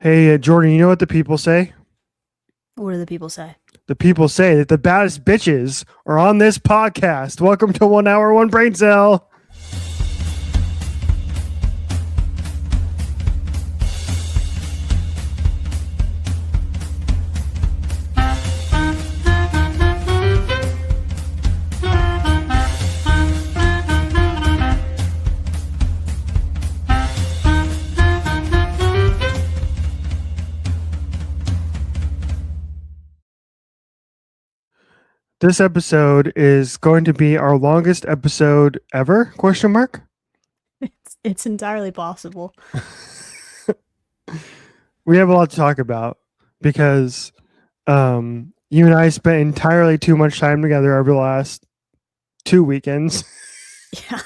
Hey, Jordan, you know what the people say? What do the people say? The people say that the baddest bitches are on this podcast. Welcome to 1 Hour, One Brain Cell. This episode is going to be our longest episode ever? Question mark. It's entirely possible. We have a lot to talk about because you and I spent entirely too much time together over the last 2 weekends. Yeah.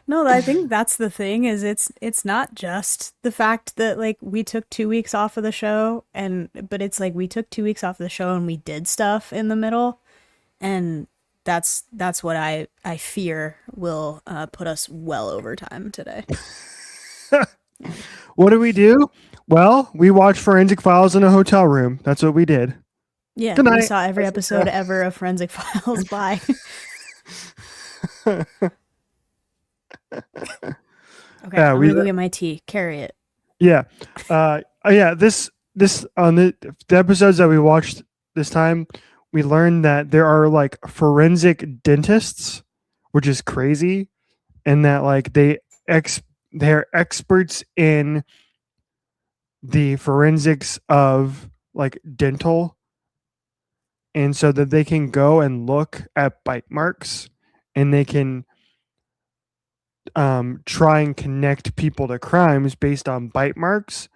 No, I think that's the thing is it's not just the fact that like we took 2 weeks off of the show but it's like we took 2 weeks off of the show and we did stuff in the middle. And that's what I fear will put us well over time today. What do we do? Well, we watched Forensic Files in a hotel room. That's what we did. Yeah, Good we night. saw every episode ever of Forensic Files. Bye. Okay, I'm gonna go get my tea. Carry it. Yeah. This on the episodes that we watched this time, we learned that there are like forensic dentists, which is crazy, and that like they're experts in the forensics of like dental, and so that they can go and look at bite marks and they can try and connect people to crimes based on bite marks,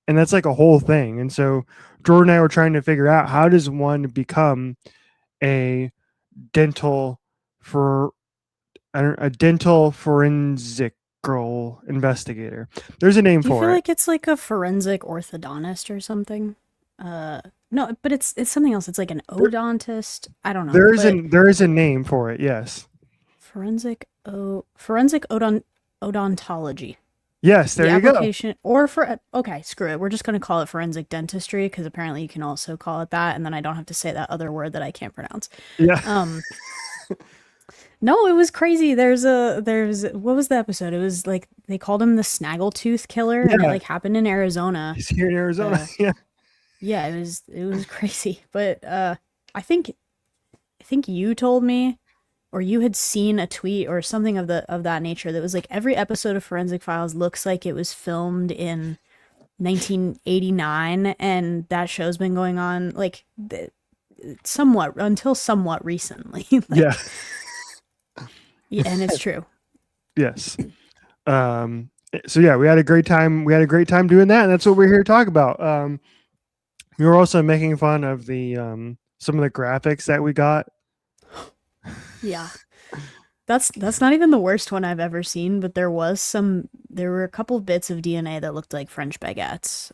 and that's like a whole thing. And so Jordan and I were trying to figure out, how does one become a dental forensical investigator? There's a name Do you for feel it. like it's like a forensic orthodontist or something? No, but it's something else. It's like an odontist. I don't know. There is a name for it. Yes. Forensic odontology. Yes, there you go. Okay, screw it. We're just going to call it forensic dentistry because apparently you can also call it that, and then I don't have to say that other word that I can't pronounce. Yeah. No, it was crazy. There's what was the episode? It was like they called him the Snaggletooth Killer, and it like happened in Arizona. He's here in Arizona. Yeah. Yeah, it was crazy. But I think you told me, or you had seen a tweet or something of that nature that was like every episode of Forensic Files looks like it was filmed in 1989, and that show's been going on like somewhat recently. Like, Yeah. Yeah, and it's true. Yes. So yeah, we had a great time. We had a great time doing that, and that's what we're here to talk about. We were also making fun of the some of the graphics that we got. Yeah. That's not even the worst one I've ever seen, but there were a couple of bits of DNA that looked like French baguettes.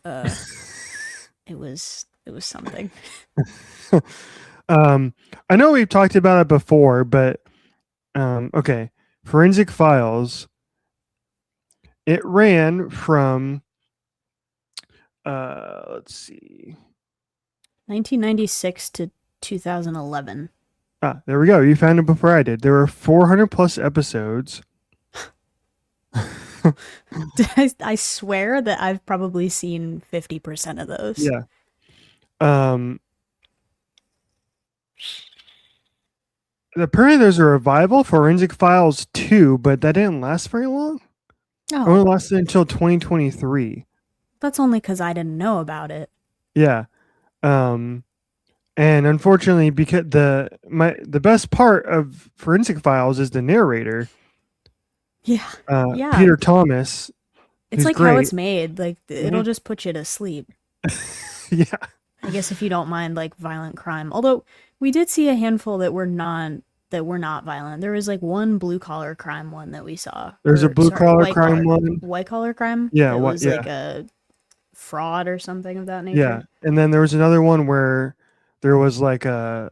It was something. I know we've talked about it before, but okay. Forensic Files. It ran from let's see, 1996 to 2011. There we go. You found it before I did. There were 400 plus episodes. I swear that I've probably seen 50% of those. Yeah. Apparently there's a revival, Forensic Files 2, but that didn't last very long. Oh. It only lasted until 2023. That's only because I didn't know about it. Yeah. And unfortunately, because the best part of Forensic Files is the narrator. Yeah. Yeah. Peter Thomas. It's like great. How it's made. Like it'll just put you to sleep. Yeah. I guess if you don't mind like violent crime. Although we did see a handful that were not violent. There was like one blue collar crime one that we saw. There's a blue collar crime one. White collar crime? Yeah. It was like a fraud or something of that nature. Yeah. And then there was another one where there was like a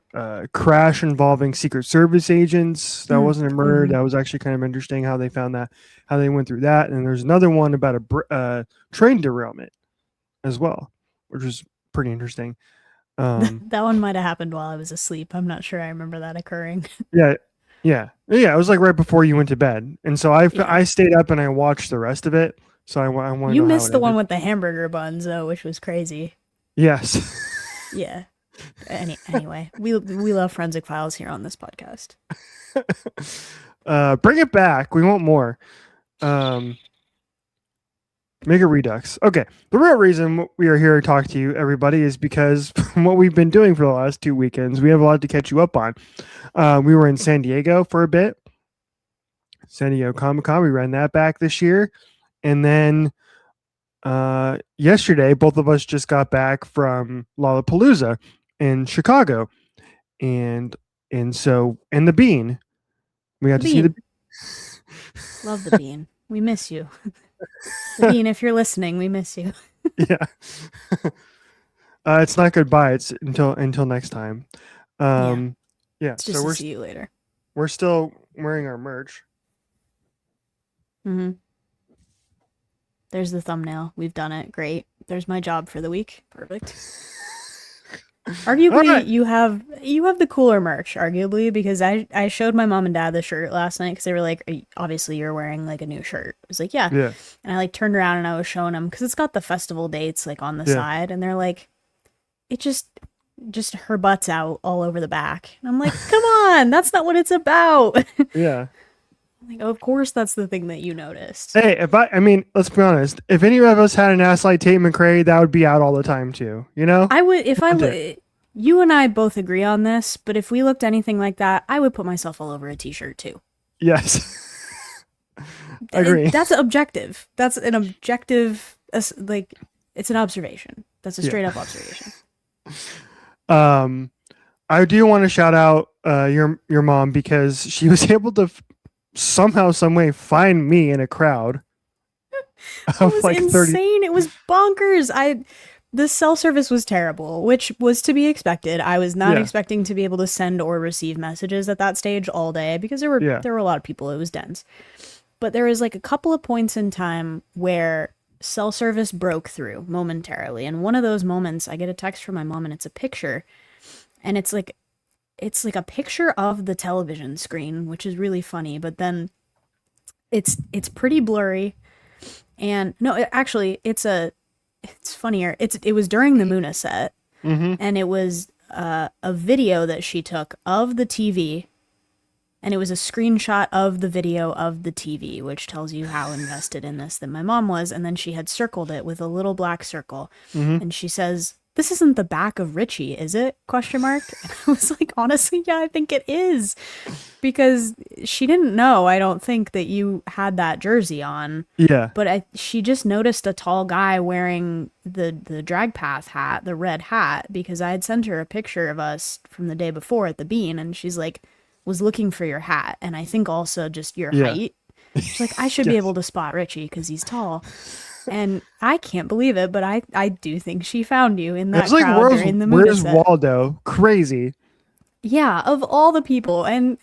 crash involving Secret Service agents. That wasn't a murder. That was actually kind of interesting how they found that, how they went through that. And there's another one about a train derailment as well. which was pretty interesting. Um, That one might have happened while I was asleep. I'm not sure I remember that occurring. yeah, yeah. It was like right before you went to bed, and so Yeah. I stayed up and I watched the rest of it. So I want to You know how missed it the one ended. with the hamburger buns though, which was crazy. Yes. Yeah. Anyway, we love forensic files here on this podcast. Bring it back. We want more. Um, Make a redux. Okay. The real reason we are here to talk to you, everybody, is because what we've been doing for the last 2 weekends, we have a lot to catch you up on. We were in San Diego for a bit. San Diego Comic Con. We ran that back this year. And then yesterday, both of us just got back from Lollapalooza in Chicago. And the Bean. We got The to see the Bean. Love the Bean. We miss you. The Bean, if you're listening, we miss you. yeah. It's not goodbye. It's until next time. Yeah. Yeah. It's So just to see you later. we're still wearing our merch. Mm-hmm. There's the thumbnail. We've done it. Great. There's my job for the week. Perfect. Arguably, Right. you have the cooler merch. Arguably, because I showed my mom and dad the shirt last night because they were like, obviously you're wearing like a new shirt. I was like, yeah. Yeah. And I like turned around and I was showing them because it's got the festival dates like on the Yeah. side, and they're like, it just her butt's out all over the back. And I'm like, come on, that's not what it's about. Yeah. Like, of course, that's the thing that you noticed. Hey, I mean, let's be honest. If any of us had an ass like Tate McRae, that would be out all the time too. You know? I would if I Want would. it. You and I both agree on this, but if we looked anything like that, I would put myself all over a t-shirt too. Yes. Agree. That's objective. That's an objective, like, it's an observation. That's a Yeah. straight up observation. I do want to shout out your mom because she was able to somehow, some way find me in a crowd It of was like 30. insane. It was bonkers. The cell service was terrible, which was to be expected. I was not Yeah. expecting to be able to send or receive messages at that stage all day because there Yeah. were a lot of people. It was dense. But there was like a couple of points in time where cell service broke through momentarily. And one of those moments, I get a text from my mom and it's a picture. And it's like a picture of the television screen, which is really funny, but then it's pretty blurry. And no, actually it's funnier. It was during the Muna set, and it was a video that she took of the TV, and it was a screenshot of the video of the TV, which tells you how invested in this that my mom was. And then she had circled it with a little black circle, and she says, "This isn't the back of Richie, is it?" Question mark. And I was like, honestly, yeah, I think it is, because she didn't know, I don't think, that you had that jersey on. Yeah. But she just noticed a tall guy wearing the drag path hat, the red hat, because I had sent her a picture of us from the day before at the Bean, and she's like, was looking for your hat, and I think also just your height. She's like, I should be Yes. able to spot Richie because he's tall. And I can't believe it, but I do think she found you in that It's like, crowd during the where's Muna set. Waldo? Crazy. Yeah, of all the people. And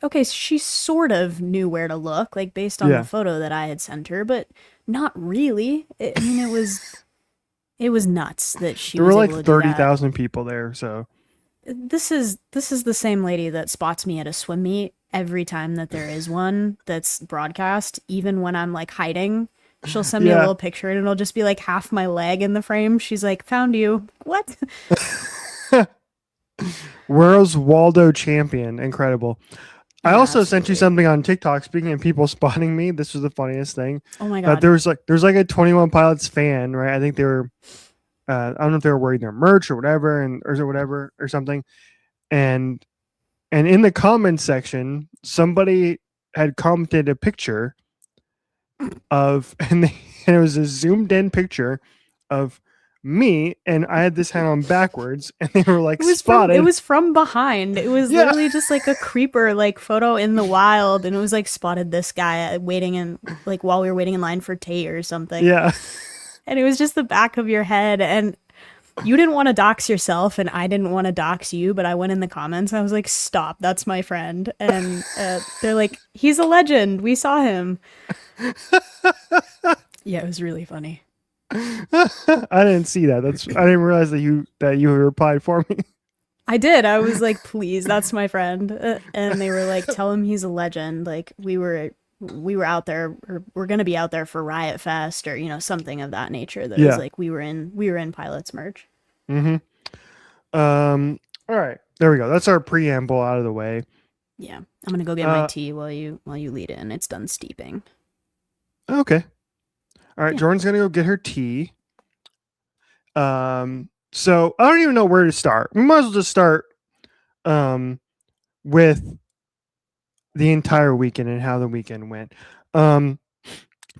okay, she sort of knew where to look, like based on Yeah. the photo that I had sent her, but not really. I mean, it was nuts that she There was were able like to do that. 30,000 people there. So This is the same lady that spots me at a swim meet every time that there is one that's broadcast, even when I'm like hiding. She'll send me a Yeah. little picture and it'll just be like half my leg in the frame. She's like, "Found you." What? where's Waldo champion? Incredible. I Yeah, also sent you absolutely. something on TikTok. Speaking of people spotting me, this was the funniest thing. Oh my god. There's like a 21 Pilots fan, right? I think they were. I don't know if they were wearing their merch or whatever, or something. And in the comments section, somebody had commented a picture of, and it was a zoomed in picture of me, and I had this hat on backwards, and they were like, spotted. It was from behind. It was Yeah. literally just like a creeper like photo in the wild, and it was like, spotted this guy waiting in, like, while we were waiting in line for Tate or something. Yeah. And it was just the back of your head, and you didn't want to dox yourself and I didn't want to dox you, but I went in the comments and I was like, "Stop, that's my friend." And they're like, "He's a legend, we saw him." Yeah, it was really funny. I didn't see that. I didn't realize that you replied for me. I did. I was like, please, that's my friend. And they were like, tell him he's a legend. Like we were out there, or we're gonna be out there for Riot Fest, or something of that nature. That was Yeah. like we were in Pilot's merch. Mm-hmm. All right. There we go. That's our preamble out of the way. Yeah, I'm gonna go get my tea while you lead in. It's done steeping. Okay. All right. Yeah. Jordan's gonna go get her tea. So I don't even know where to start. We might as well just start with the entire weekend and how the weekend went.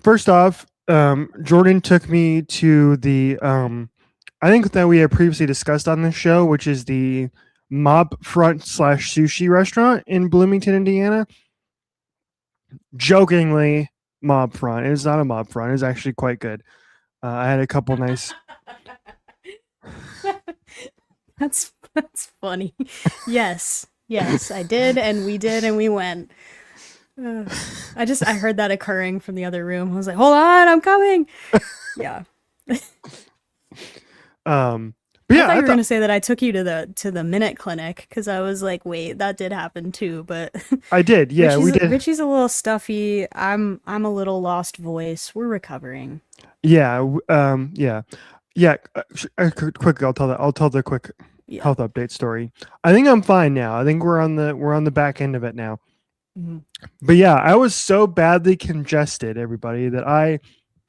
First off, Jordan took me to the I think that we had previously discussed on this show, which is the Mob Front / Sushi restaurant in Bloomington, Indiana. Jokingly, Mob Front. It's not a Mob Front. It's actually quite good. I had a couple nice. That's funny. Yes, I did, and we went. I heard that occurring from the other room. I was like, hold on, I'm coming. Yeah. But yeah, I thought you were gonna say that I took you to the Minute Clinic, because I was like, wait, that did happen too. But I did. Yeah, we did. Richie's a little stuffy. I'm a little lost voice. We're recovering. Yeah. Yeah. Quick. I'll tell the quick health update story. I think I'm fine now. I think we're on the back end of it now. Mm-hmm. But yeah, I was so badly congested, everybody, that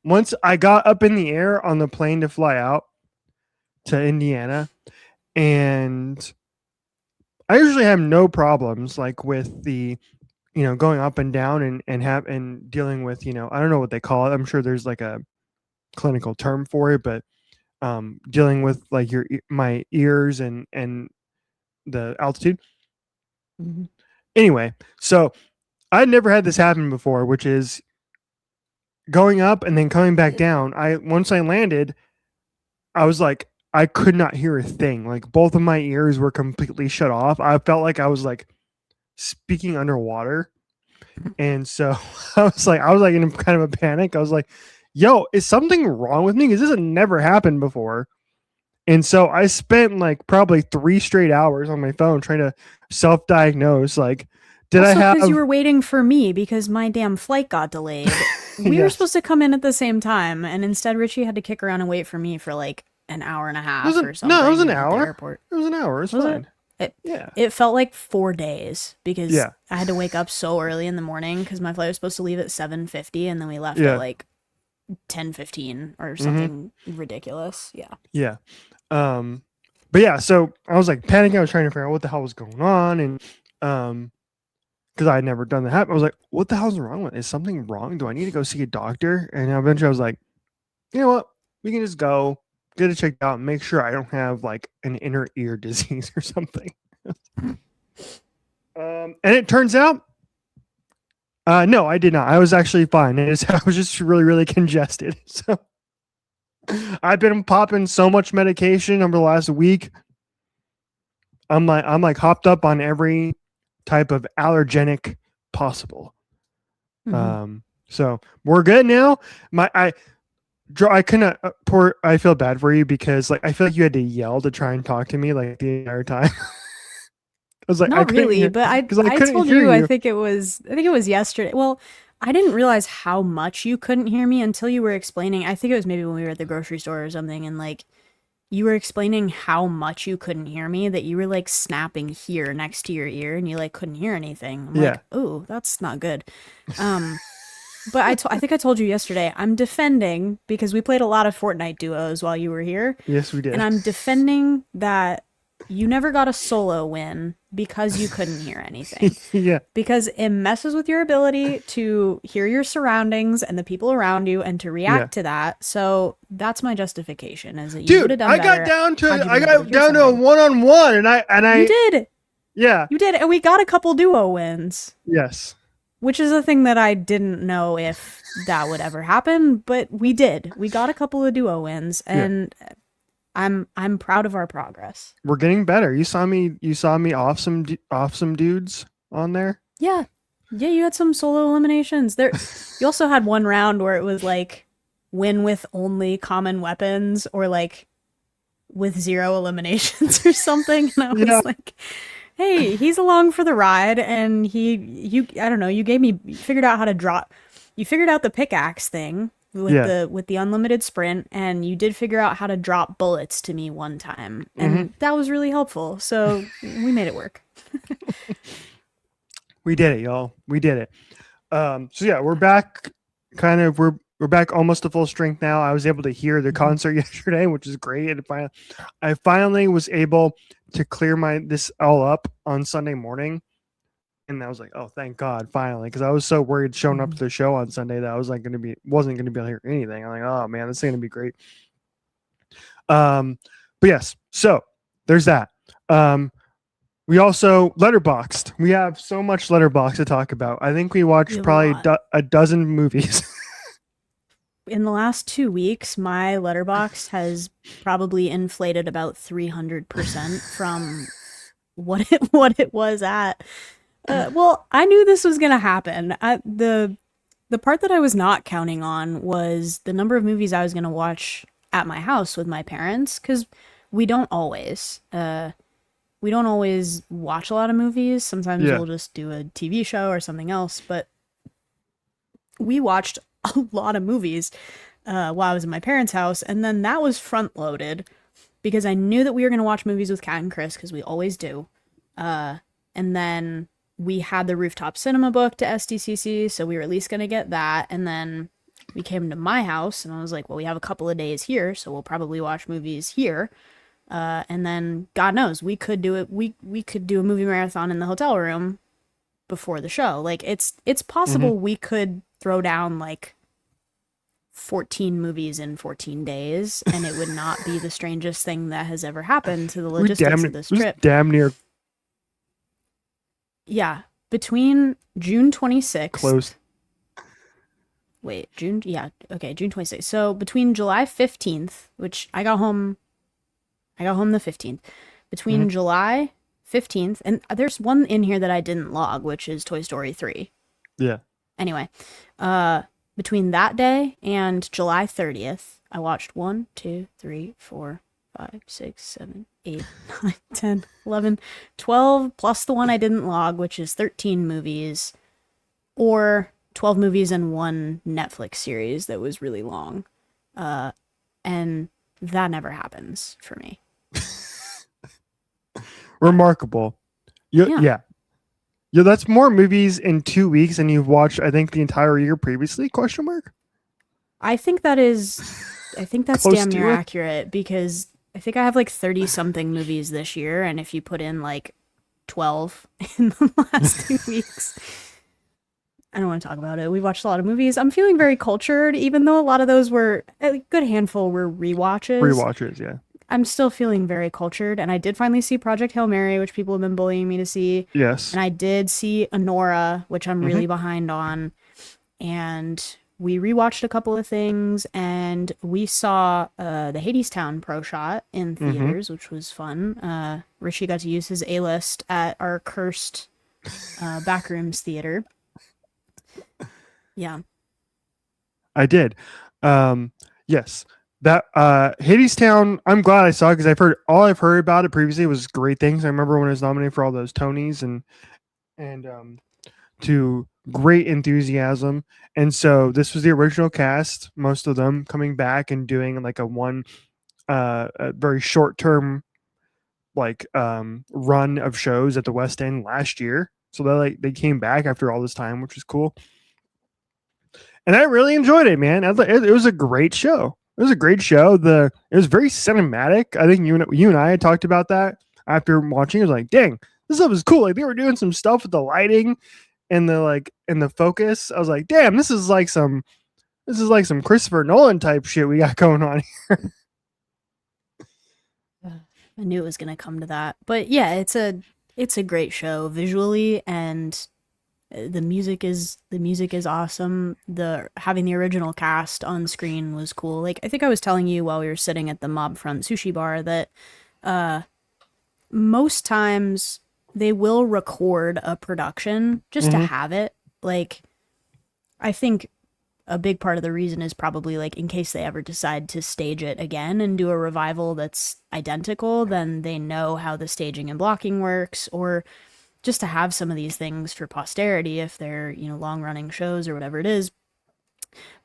once I got up in the air on the plane to fly out to Indiana, and I usually have no problems like with the going up and down and dealing with I don't know what they call it. I'm sure there's like a clinical term for it, but dealing with like my ears and the altitude. Mm-hmm. Anyway, so I'd never had this happen before, which is going up and then coming back down. Once I landed, I was like, I could not hear a thing. Like both of my ears were completely shut off. I felt like I was like speaking underwater. And so I was like in kind of a panic. I was like, yo, is something wrong with me? Because this had never happened before. And so I spent like probably 3 straight hours on my phone trying to self-diagnose. Like, did I have? Because you were waiting for me because my damn flight got delayed. We were supposed to come in at the same time, and instead Richie had to kick around and wait for me for like an hour and a half or something. No, it was an at hour. the airport. It was an hour. It's fine. It felt like 4 days because I had to wake up so early in the morning because my flight was supposed to leave at 7:50, and then we left at like 10:15 or something ridiculous. Yeah. But yeah, so I was like panicking. I was trying to figure out what the hell was going on, and because I had never done that. I was like, what the hell's wrong with it? Is something wrong? Do I need to go see a doctor? And eventually I was like, you know what? We can just go get it checked out and make sure I don't have like an inner ear disease or something. And it turns out, no, I did not. I was actually fine. I was just really, really congested. So I've been popping so much medication over the last week. I'm like hopped up on every type of allergenic possible. Mm-hmm. So we're good now. I couldn't I feel bad for you because like I feel like you had to yell to try and talk to me like the entire time. I was like, not really, but I told you. I think it was yesterday. Well, I didn't realize how much you couldn't hear me until you were explaining. I think it was maybe when we were at the grocery store or something, and like you were explaining how much you couldn't hear me, that you were like snapping here next to your ear and you like couldn't hear anything. I'm like, oh, that's not good. But I think I told you yesterday, I'm defending because we played a lot of Fortnite duos while you were here. Yes, we did. And I'm defending that you never got a solo win because you couldn't hear anything. Yeah. Because it messes with your ability to hear your surroundings and the people around you and to react to that. So that's my justification. Is that you would have done better. I got down to a one-on-one and I You did. Yeah. You did, and we got a couple duo wins. Yes. Which is a thing that I didn't know if that would ever happen, but we did. We got a couple of duo wins, and I'm proud of our progress. We're getting better. You saw me off some dudes on there. Yeah, you had some solo eliminations. You also had one round where it was like win with only common weapons or like with 0 eliminations or something. And I Yeah. was like, hey, he's along for the ride. And I don't know, you figured out how to drop, you figured out the pickaxe thing with Yeah. the unlimited sprint, and you did figure out how to drop bullets to me one time. Hmm. And that was really helpful. So we made it work. We did it, y'all. We did it. So yeah, we're back. We're back almost to full strength now. I was able to hear the concert yesterday, which is great. And I finally was able to clear this all up on Sunday morning, and I was like, oh, thank God, finally, because I was so worried showing up to the show on Sunday that I was like wasn't going to be able to hear anything. I'm like, oh man, this is going to be great. But yes, so there's that. We also Letterboxd. We have so much Letterboxd to talk about. I think we watched probably a dozen movies. In the last 2 weeks, my Letterboxd has probably inflated about 300% from what it was at. Well, I knew this was gonna happen. The part that I was not counting on was the number of movies I was gonna watch at my house with my parents, because we don't always. We don't always watch a lot of movies. Sometimes we'll just do a TV show or something else, but we watched a lot of movies while I was in my parents' house, and then that was front loaded because I knew that we were going to watch movies with Kat and Chris, because we always do. And then we had the rooftop cinema book to SDCC, so we were at least going to get that. And then we came to my house, and I was like, well, we have a couple of days here, so we'll probably watch movies here. And then God knows, we could do it. We could do a movie marathon in the hotel room before the show. Like it's possible we could throw down like 14 movies in 14 days, and it would not be the strangest thing that has ever happened to the logistics of this trip. Damn near. Yeah, between June 26th. Close. Wait, June? Yeah, okay, June 26th. So between July 15th, which I got home the 15th. Between July 15th, and there's one in here that I didn't log, which is Toy Story 3. Yeah. Anyway, between that day and July 30th, I watched 1, 2, 3, 4, 5, 6, 7, 8, 9, 10, 11, 12, plus the one I didn't log, which is 13 movies, or 12 movies and one Netflix series that was really long. And that never happens for me. Remarkable. Yeah, that's more movies in 2 weeks than you've watched, I think, the entire year previously, question mark? I think that's damn near accurate, because I think I have like 30 something movies this year, and if you put in like 12 in the last 2 weeks, I don't want to talk about it. We've watched a lot of movies. I'm feeling very cultured, even though a lot of those were, a good handful were rewatches. Yeah. I'm still feeling very cultured, and I did finally see Project Hail Mary, which people have been bullying me to see. Yes. And I did see Honora, which I'm really behind on. And we rewatched a couple of things, and we saw the Hadestown Pro Shot in theaters, which was fun. Richie got to use his A-list at our cursed Backrooms theater. Yeah. I did. Yes. That Hadestown, I'm glad I saw it, because I've heard about it previously was great things. I remember when it was nominated for all those Tonys and to great enthusiasm. And so this was the original cast, most of them coming back and doing like a very short term run of shows at the West End last year. So they came back after all this time, which was cool. And I really enjoyed it, man. It was a great show. It was a great show. It was very cinematic. I think you and I had talked about that after watching. It was like, dang, this stuff is cool. Like they were doing some stuff with the lighting and the focus. I was like, damn, this is like some Christopher Nolan type shit we got going on here. I knew it was gonna come to that, but yeah, it's a great show visually, and the music is awesome. Having the original cast on screen was cool. Like I think I was telling you while we were sitting at the Mobfront sushi bar that most times they will record a production just to have it. Like I think a big part of the reason is probably like in case they ever decide to stage it again and do a revival that's identical, then they know how the staging and blocking works, or just to have some of these things for posterity if they're, long running shows or whatever it is.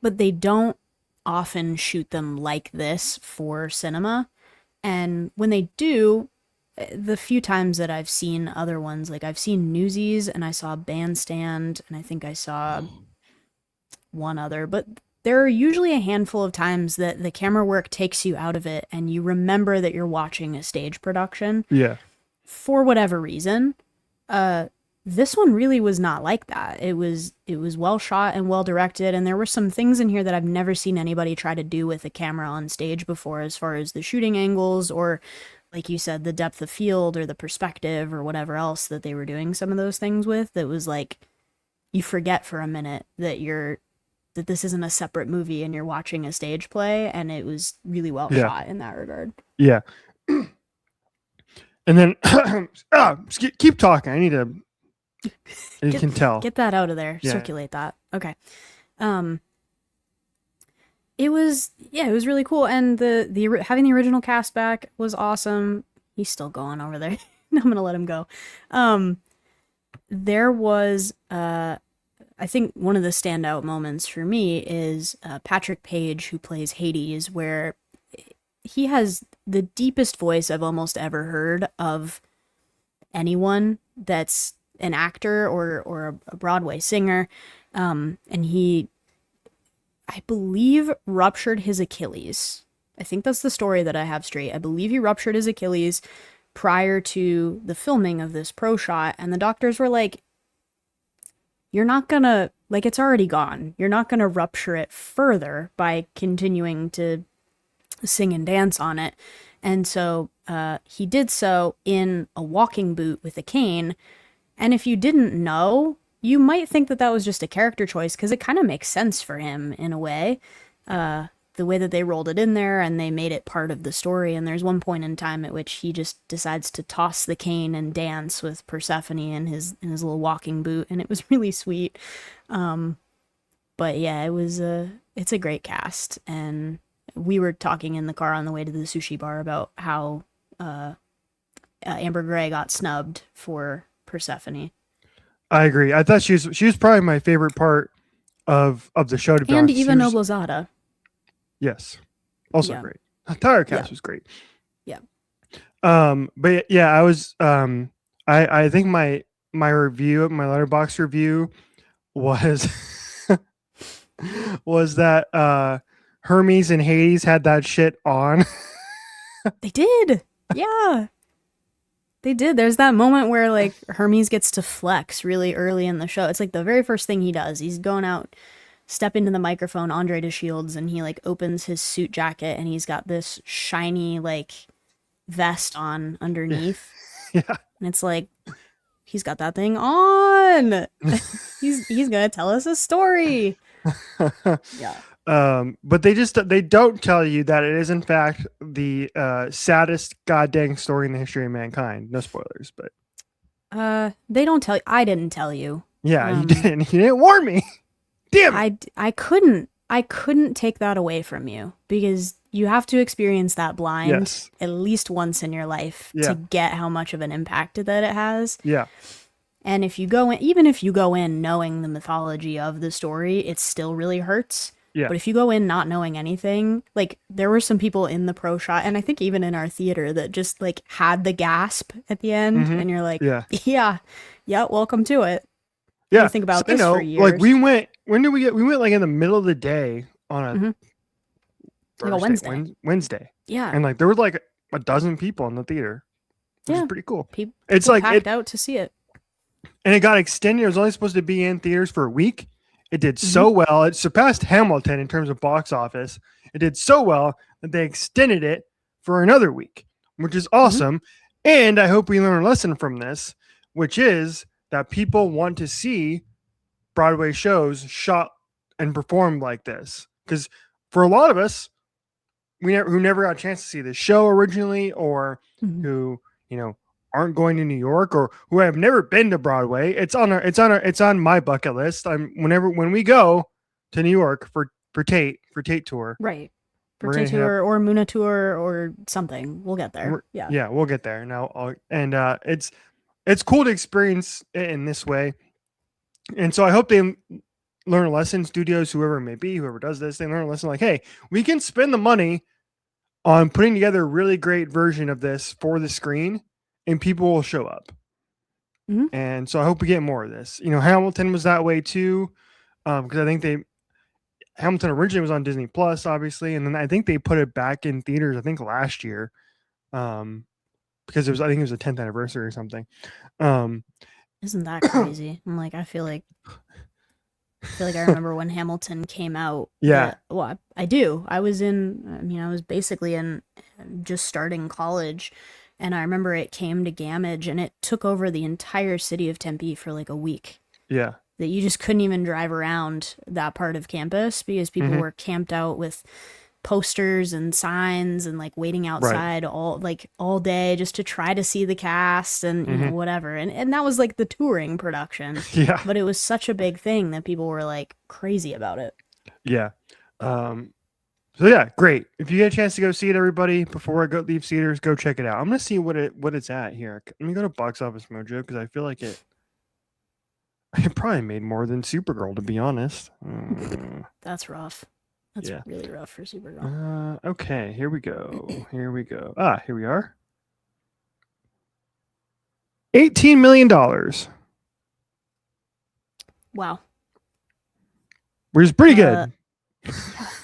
But they don't often shoot them like this for cinema. And when they do, the few times that I've seen other ones, like I've seen Newsies and I saw Bandstand and I think I saw one other, but there are usually a handful of times that the camera work takes you out of it and you remember that you're watching a stage production. Yeah. For whatever reason. This one really was not like that. It was well shot and well directed, and there were some things in here that I've never seen anybody try to do with a camera on stage before, as far as the shooting angles or, like you said, the depth of field or the perspective or whatever else that they were doing some of those things with. That was like, you forget for a minute that this isn't a separate movie and you're watching a stage play, and it was really well shot in that regard. Yeah. And then keep talking. I need to. You can tell. Get that out of there. Yeah. Circulate that. Okay. It was really cool, and the having the original cast back was awesome. He's still going over there. I'm gonna let him go. There was I think one of the standout moments for me is Patrick Page, who plays Hades, where he has the deepest voice I've almost ever heard of anyone that's an actor or a Broadway singer. And he, I believe, ruptured his Achilles. I think that's the story that I have straight. I believe he ruptured his Achilles prior to the filming of this pro shot. And the doctors were like, you're not gonna, like, it's already gone. You're not gonna rupture it further by continuing to sing and dance on it. And so he did so in a walking boot with a cane. And if you didn't know, you might think that that was just a character choice, because it kind of makes sense for him in a way. The way that they rolled it in there and they made it part of the story. And there's one point in time at which he just decides to toss the cane and dance with Persephone in his little walking boot, and it was really sweet. But yeah, it's a great cast, and we were talking in the car on the way to the sushi bar about how Amber Gray got snubbed for Persephone. I agree. I thought she was probably my favorite part of the show, to be honest. And Eva Noblezada. Yes. Also great. The entire cast was great. Yeah. But yeah, I was I think my review, my Letterboxd review was was that Hermes and Hades had that shit on. They did. Yeah. They did. There's that moment where like Hermes gets to flex really early in the show. It's like the very first thing he does. He's going out, step into the microphone, Andre de Shields, and he like opens his suit jacket and he's got this shiny like vest on underneath. Yeah. And it's like, he's got that thing on. he's gonna tell us a story. Yeah. But they don't tell you that it is in fact the saddest goddamn story in the history of mankind. No spoilers, but they don't tell you. I didn't tell you. Yeah, you didn't. You didn't warn me. Damn it. I couldn't take that away from you, because you have to experience that blind at least once in your life to get how much of an impact that it has. Yeah. And if you go in, even if you go in knowing the mythology of the story, it still really hurts. Yeah. But if you go in not knowing anything, like there were some people in the pro shot, and I think even in our theater, that just like had the gasp at the end, and you're like, yeah, welcome to it. Yeah. You think about this for years. Like we went like in the middle of the day on a Wednesday. Yeah. And like there were like a dozen people in the theater. Which is pretty cool. It's like packed out to see it. And it got extended. It was only supposed to be in theaters for a week. It did so well. It surpassed Hamilton in terms of box office. It did so well that they extended it for another week, which is awesome. And I hope we learn a lesson from this, which is that people want to see Broadway shows shot and performed like this. Because for a lot of us, who never got a chance to see the show originally, or who, aren't going to New York, or who have never been to Broadway, it's on my bucket list. When we go, to New York for Tate tour. Right. For We're gonna Tate hit up. Tour or Muna Tour or something. We'll get there. Yeah. Yeah, we'll get there now. It's cool to experience it in this way, and so I hope they learn a lesson. Studios, whoever it may be, whoever does this, they learn a lesson. Like, hey, we can spend the money on putting together a really great version of this for the screen, and people will show up. Mhm. And so I hope we get more of this. You know, Hamilton was that way too, because I think Hamilton originally was on Disney Plus, obviously, and then I think they put it back in theaters. I think last year, because I think it was the 10th anniversary or something. Isn't that crazy? I'm like, I feel like I remember when Hamilton came out. Yeah. Well, I do. I was basically just starting college, and I remember it came to Gamage, and it took over the entire city of Tempe for like a week. Yeah. That you just couldn't even drive around that part of campus because people Mhm. were camped out with posters and signs and like waiting outside all day just to try to see the cast and you know, whatever. And that was like the touring production. Yeah. But it was such a big thing that people were like crazy about it. Yeah. So yeah, great. If you get a chance to go see it, everybody, before I leave theaters, go check it out. I'm gonna see what it's at here. Let me go to Box Office Mojo because I feel like it probably made more than Supergirl, to be honest. That's rough. That's really rough for Supergirl. Okay, here we go. Here we are. $18 million. Wow. Which is pretty good.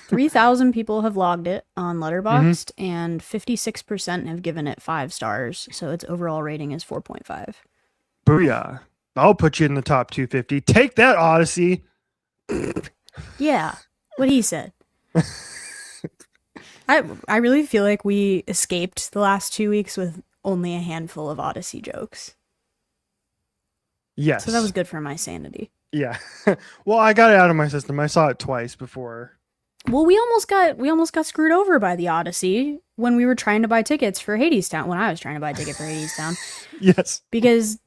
3,000 people have logged it on Letterboxd, and 56% have given it 5 stars. So its overall rating is 4.5. Booyah. I'll put you in the top 250. Take that, Odyssey. Yeah, what he said. I really feel like we escaped the last 2 weeks with only a handful of Odyssey jokes. Yes. So that was good for my sanity. Yeah. Well, I got it out of my system. I saw it twice before. Well, we almost got screwed over by the Odyssey when we were trying to buy tickets for Hadestown. When I was trying to buy a ticket for Hadestown. Yes. Because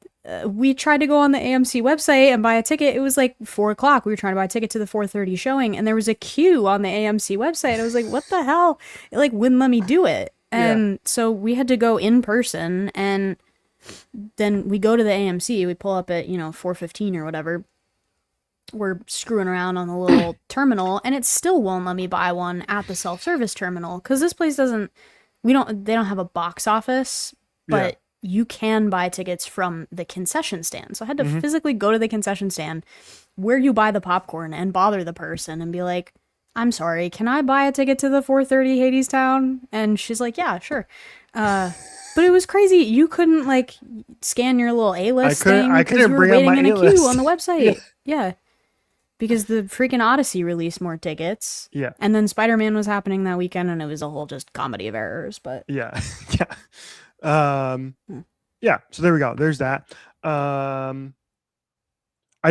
we tried to go on the AMC website and buy a ticket. It was like 4:00. We were trying to buy a ticket to the 4:30 showing, and there was a queue on the AMC website. I was like, what the hell? It like wouldn't let me do it. And so we had to go in person, and then we go to the AMC. We pull up at 4:15 or whatever. We're screwing around on the little terminal, and it still won't let me buy one at the self-service terminal because this place they don't have a box office, but you can buy tickets from the concession stand. So I had to physically go to the concession stand where you buy the popcorn and bother the person and be like, I'm sorry, can I buy a ticket to the 4:30 Hadestown? And she's like, yeah, sure. But it was crazy. You couldn't like scan your little A-list thing because you were waiting in a queue on the website. Yeah. Because the freaking Odyssey released more tickets. Yeah. And then Spider-Man was happening that weekend, and it was a whole just comedy of errors. But yeah. Yeah. So there we go. There's that. I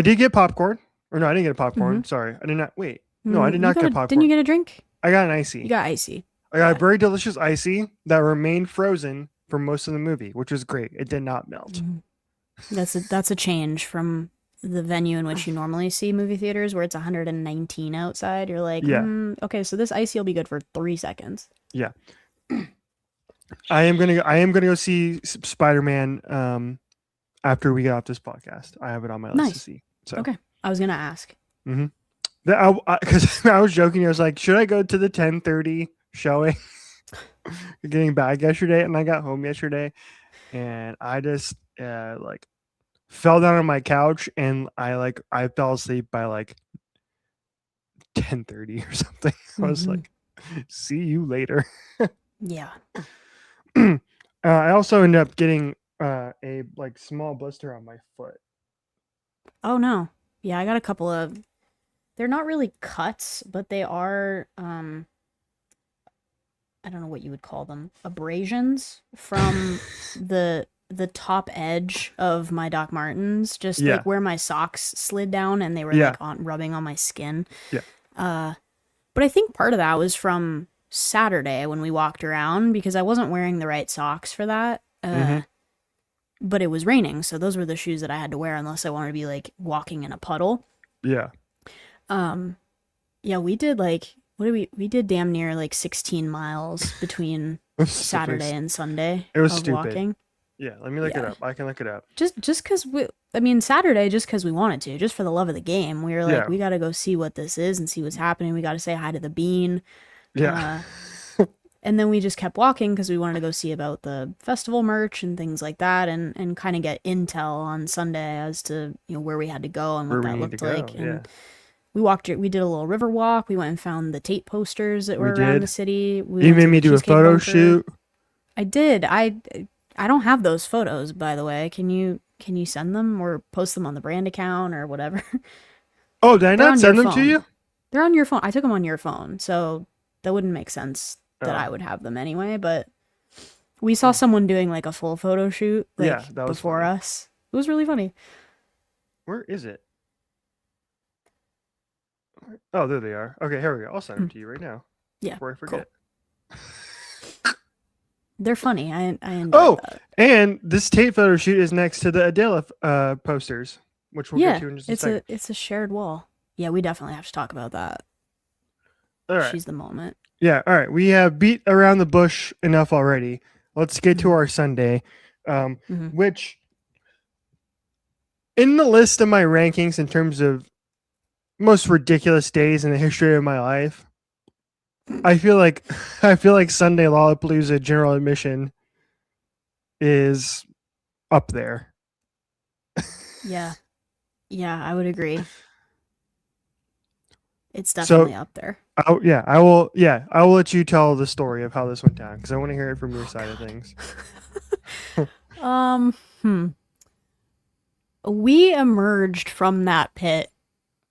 did get popcorn. Or no, I didn't get a popcorn. Sorry. I did not. Wait. No, I did not get popcorn. Didn't you get a drink? I got an icy. You got icy. I got a very delicious icy that remained frozen for most of the movie, which was great. It did not melt. That's a change from the venue in which you normally see movie theaters where it's 119 outside. You're like, okay, so this icy will be good for 3 seconds. Yeah. I am gonna go see Spider-Man after we get off this podcast. I have it on my list to see. So okay, I was gonna ask. Because I was joking. I was like, should I go to the 10:30 showing? Getting back yesterday, and I got home yesterday, and I just fell down on my couch, and I fell asleep by like 10:30 or something. I was like, see you later. Yeah. I also ended up getting a like small blister on my foot. Oh no. Yeah, I got a couple of, they're not really cuts, but they are I don't know what you would call them, abrasions from the top edge of my Doc Martens, just like where my socks slid down and they were like rubbing on my skin. But I think part of that was from Saturday when we walked around because I wasn't wearing the right socks for that. But it was raining, so those were the shoes that I had to wear unless I wanted to be like walking in a puddle. Yeah. Yeah, we did like what did we did damn near like 16 miles between Saturday and Sunday It was of stupid. walking. Yeah, let me look it Yeah. up. I can look it up. Just cuz we I mean Saturday just cuz we wanted to, just for the love of the game. We were like Yeah, we got to go see what this is and see what's happening. We got to say hi to the bean. yeah. Uh and then we just kept walking because we wanted to go see about the festival merch and things like that and kind of get intel on Sunday as to, where we had to go and Where what we that need to looked go. like. Yeah, And we did a little river walk. We went and found the Tate posters that we were around the did. city. We You went made to me the do a Cheesecake photo Bunker. shoot. I did. I don't have those photos, by the way. Can you send them or post them on the brand account or whatever? Oh, did I They're not on your send them to phone. you? They're on your phone. I took them on your phone, so that wouldn't make sense that I Oh, would have them anyway, but we saw someone doing like a full photo shoot yeah, like that was before funny. us. It was really funny. Where is it? Oh, there they are. Okay, here we go. I'll send them Mm, to you right now yeah, before I cool. forget. They're funny. I enjoyed Oh, that. and this Tate photo shoot is next to the Adéla posters, which we'll get Yeah, to in just a second. it's a shared wall. Yeah, we definitely have to talk about that. All right. She's the moment. Yeah. All right. We have beat around the bush enough already. Let's get to Hmm. our Sunday, Hmm. which in the list of my rankings in terms of most ridiculous days in the history of my life, I feel like Sunday Lollapalooza general admission is up there. Yeah, yeah, I would agree. It's So definitely up there. I will let you tell the story of how this went down because I want to hear it from your Oh side of things. God. Hmm. We emerged from that pit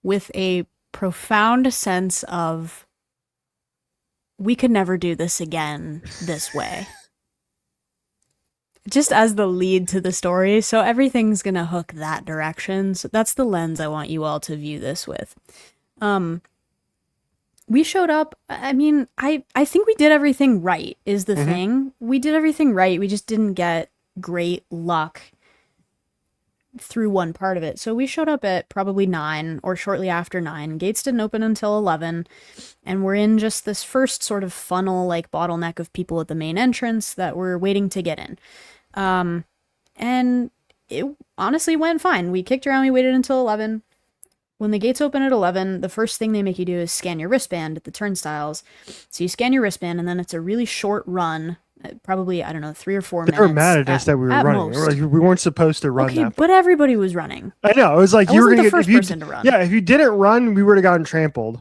with a profound sense of we could never do this again this way. Just as the lead to the story, so everything's gonna hook that direction. So that's the lens I want you all to view this with. Um, we showed up. I mean, I think we did everything right. Is the Hmm. thing we did everything right? We just didn't get great luck through one part of it. So we showed up at probably 9 or shortly after 9. Gates didn't open until 11, and we're in just this first sort of funnel like bottleneck of people at the main entrance that were waiting to get in. And it honestly went fine. We kicked around, we waited until 11. When the gates open at 11, the first thing they make you do is scan your wristband at the turnstiles. So you scan your wristband, and then it's a really short run, probably, I don't know, 3 or 4 They were minutes mad at us that we were at running. They were most. like, we weren't supposed to run Okay, that far. but everybody was running. I know. It was like I you were wasn't gonna the get if first you person to run. yeah if you didn't run we would have gotten trampled.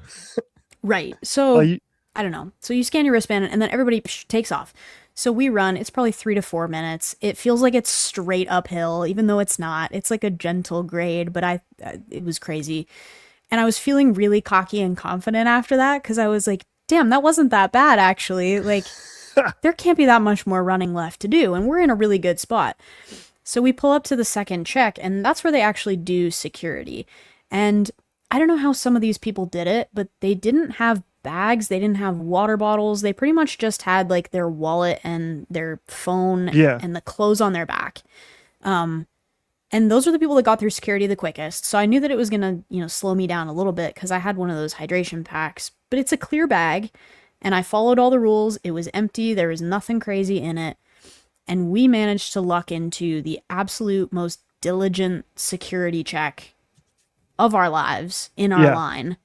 Right. So, You, I don't know. So you scan your wristband, and then everybody takes off. So we run. It's probably 3 to 4 minutes. It feels like it's straight uphill, even though it's not. It's like a gentle grade, but it was crazy. And I was feeling really cocky and confident after that because I was like, damn, that wasn't that bad, actually. Like, there can't be that much more running left to do. And we're in a really good spot. So we pull up to the second check, and that's where they actually do security. And I don't know how some of these people did it, but they didn't have bags, they didn't have water bottles. They pretty much just had like their wallet and their phone yeah. and the clothes on their back. Um, and those were the people that got through security the quickest. So I knew that it was gonna, slow me down a little bit because I had one of those hydration packs. But it's a clear bag, and I followed all the rules. It was empty. There was nothing crazy in it, and we managed to luck into the absolute most diligent security check of our lives in our Yeah. line.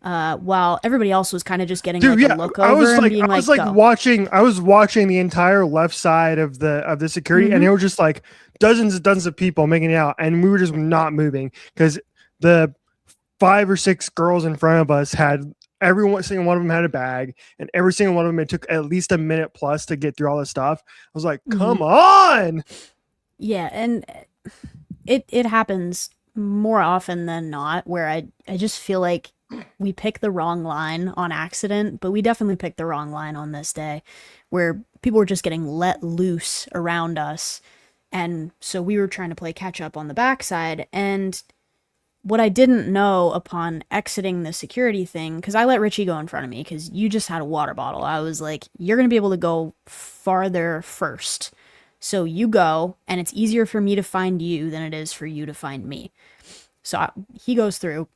While everybody else was kind of just getting Dude, like a yeah, look over and being I was like, like go. watching the entire left side of the security, and Mm-hmm. it was just like dozens and dozens of people making it out, and we were just not moving because the 5 or 6 girls in front of us had every single one of them had a bag, and every single one of them it took at least a minute plus to get through all this stuff. I was like, Mm-hmm. come on. Yeah, and it happens more often than not where I just feel like we pick the wrong line on accident, but we definitely picked the wrong line on this day where people were just getting let loose around us. And so we were trying to play catch up on the backside. And what I didn't know upon exiting the security thing, because I let Richie go in front of me because you just had a water bottle. I was like, you're going to be able to go farther first. So you go, and it's easier for me to find you than it is for you to find me. So he goes through,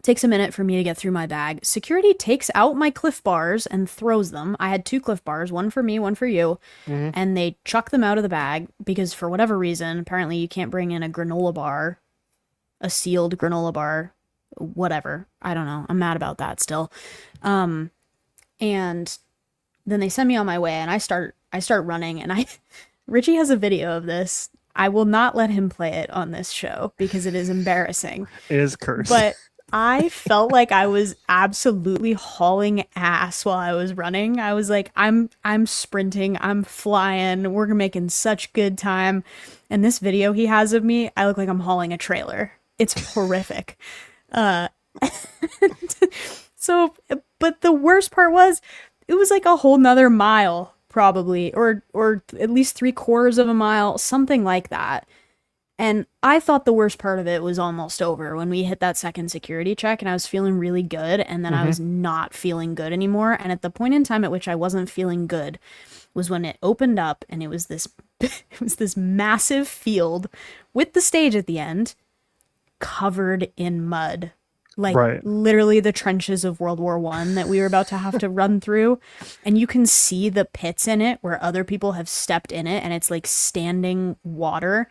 Takes a minute for me to get through my bag. Security takes out my Cliff Bars and throws them. I had 2 Cliff Bars, one for me, one for you. Mm-hmm. And they chuck them out of the bag because for whatever reason, apparently you can't bring in a granola bar, a sealed granola bar, whatever. I don't know. I'm mad about that still. And then they send me on my way and I start running and Richie has a video of this. I will not let him play it on this show because it is embarrassing. It is cursed. But I felt like I was absolutely hauling ass while I was running. I was like, I'm sprinting, I'm flying, we're making such good time. And this video he has of me, I look like I'm hauling a trailer. It's horrific. So, but the worst part was, it was like a whole nother mile, probably, or at least 3/4 of a mile, something like that. And I thought the worst part of it was almost over when we hit that second security check and I was feeling really good. And then I was not feeling good anymore. And at the point in time at which I wasn't feeling good was when it opened up and it was this, it was this massive field with the stage at the end covered in mud. Like literally the trenches of World War I that we were about to have to run through. And you can see the pits in it where other people have stepped in it and it's like standing water.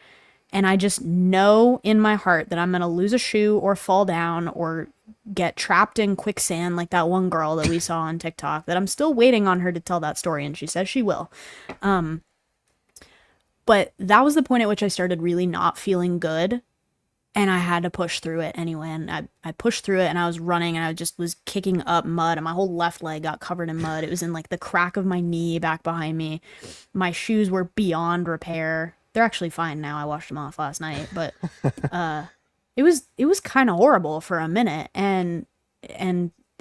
And I just know in my heart that I'm going to lose a shoe or fall down or get trapped in quicksand like that one girl that we saw on TikTok that I'm still waiting on her to tell that story. And she says she will. But that was the point at which I started really not feeling good. And I had to push through it anyway. And I pushed through it and I was running and I just was kicking up mud and my whole left leg got covered in mud. It was in like the crack of my knee back behind me. My shoes were beyond repair. They're actually fine now. I washed them off last night, but it was kind of horrible for a minute. And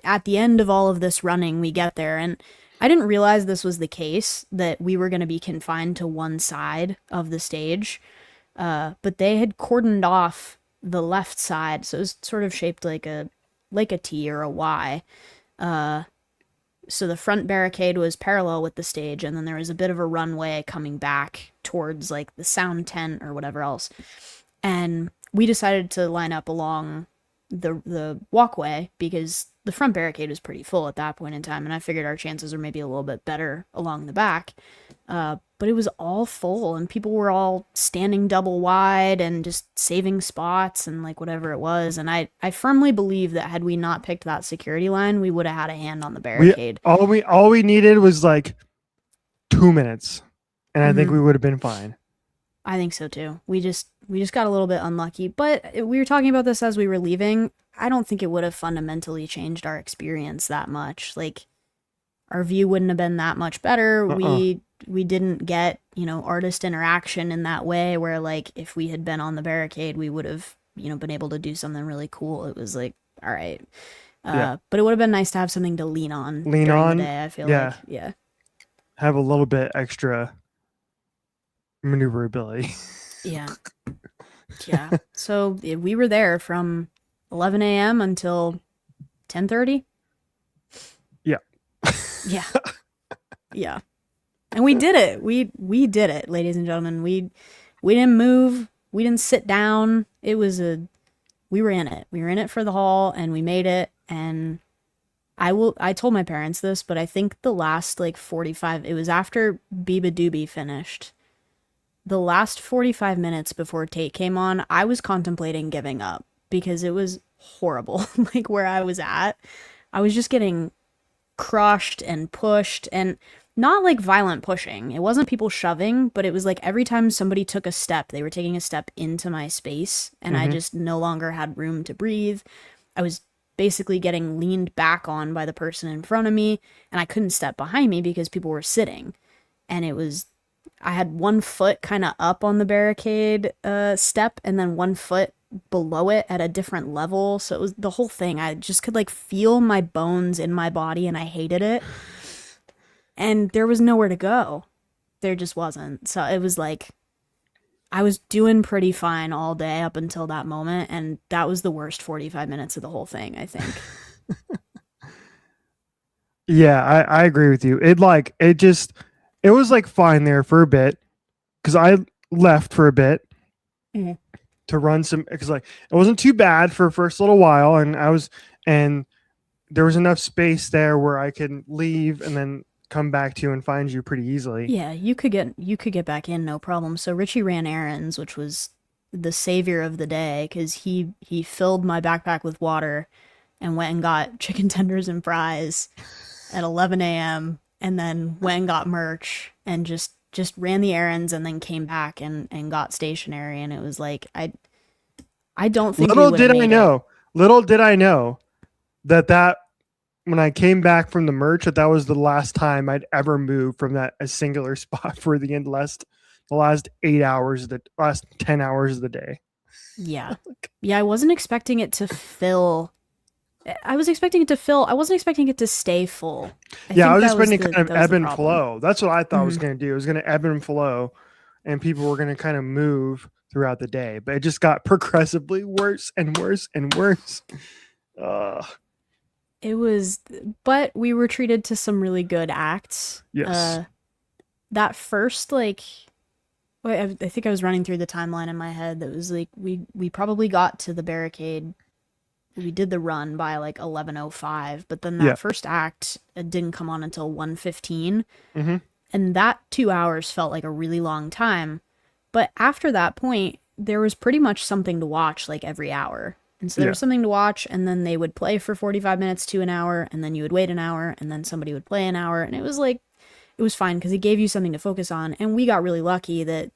at the end of all of this running, we get there, and I didn't realize this was the case, that we were going to be confined to one side of the stage. But they had cordoned off the left side, so it was sort of shaped like a T or a Y. So the front barricade was parallel with the stage, and then there was a bit of a runway coming back towards like the sound tent or whatever else. And we decided to line up along the walkway because the front barricade was pretty full at that point in time, and I figured our chances were maybe a little bit better along the back. But it was all full, and people were all standing double wide and just saving spots and like whatever it was. And I firmly believe that had we not picked that security line, we would have had a hand on the barricade. All we needed was like 2 minutes, and I think we would have been fine. I think so too. We just got a little bit unlucky, but we were talking about this as we were leaving. I don't think it would have fundamentally changed our experience that much. Like, our view wouldn't have been that much better. We didn't get, artist interaction in that way where, like, if we had been on the barricade, we would have, been able to do something really cool. It was like, all right. But it would have been nice to have something to lean on during the day, I feel like. Yeah. Have a little bit extra maneuverability. Yeah. Yeah. So we were there from 11 a.m. until 10:30. Yeah. Yeah. Yeah. And we did it. We did it, ladies and gentlemen. We didn't move. We didn't sit down. We were in it. We were in it for the haul, and we made it. And I told my parents this, but I think the last like 45, it was after beabadoobee finished. The last 45 minutes before Tate came on, I was contemplating giving up because it was horrible. Like where I was at, I was just getting crushed and pushed, and not like violent pushing. It wasn't people shoving, but it was like every time somebody took a step, they were taking a step into my space, and I just no longer had room to breathe. I was basically getting leaned back on by the person in front of me, and I couldn't step behind me because people were sitting. And I had one foot kind of up on the barricade step and then one foot below it at a different level. So it was the whole thing. I just could like feel my bones in my body, and I hated it. And there was nowhere to go. There just wasn't. So it was like, I was doing pretty fine all day up until that moment. And that was the worst 45 minutes of the whole thing, I think. Yeah, I agree with you. It was like fine there for a bit because I left for a bit. to run some, because like it wasn't too bad for first little while, and there was enough space there where I could leave and then come back to you and find you pretty easily. Yeah, you could get back in no problem. So Richie ran errands, which was the savior of the day because he filled my backpack with water and went and got chicken tenders and fries at 11 a.m. and then went and got merch and just ran the errands and then came back and got stationery. And it was like I don't think Little did I know that when I came back from the merch, that was the last time I'd ever moved from a singular spot for the last 8 hours, the last 10 hours of the day. Yeah. Yeah, I wasn't expecting it to fill. I was expecting it to fill. I wasn't expecting it to stay full. I was expecting kind of ebb and flow. That's what I thought it was going to do. It was going to ebb and flow, and people were going to kind of move throughout the day. But it just got progressively worse and worse and worse. It was, but we were treated to some really good acts. Yes. That first, like, I think I was running through the timeline in my head. That was like we probably got to the barricade. We did the run by like 11:05, but then that first act didn't come on until 1:15, and that 2 hours felt like a really long time. But after that point, there was pretty much something to watch like every hour. And so there was something to watch, and then they would play for 45 minutes to an hour, and then you would wait an hour, and then somebody would play an hour, and it was like, it was fine because it gave you something to focus on. And we got really lucky that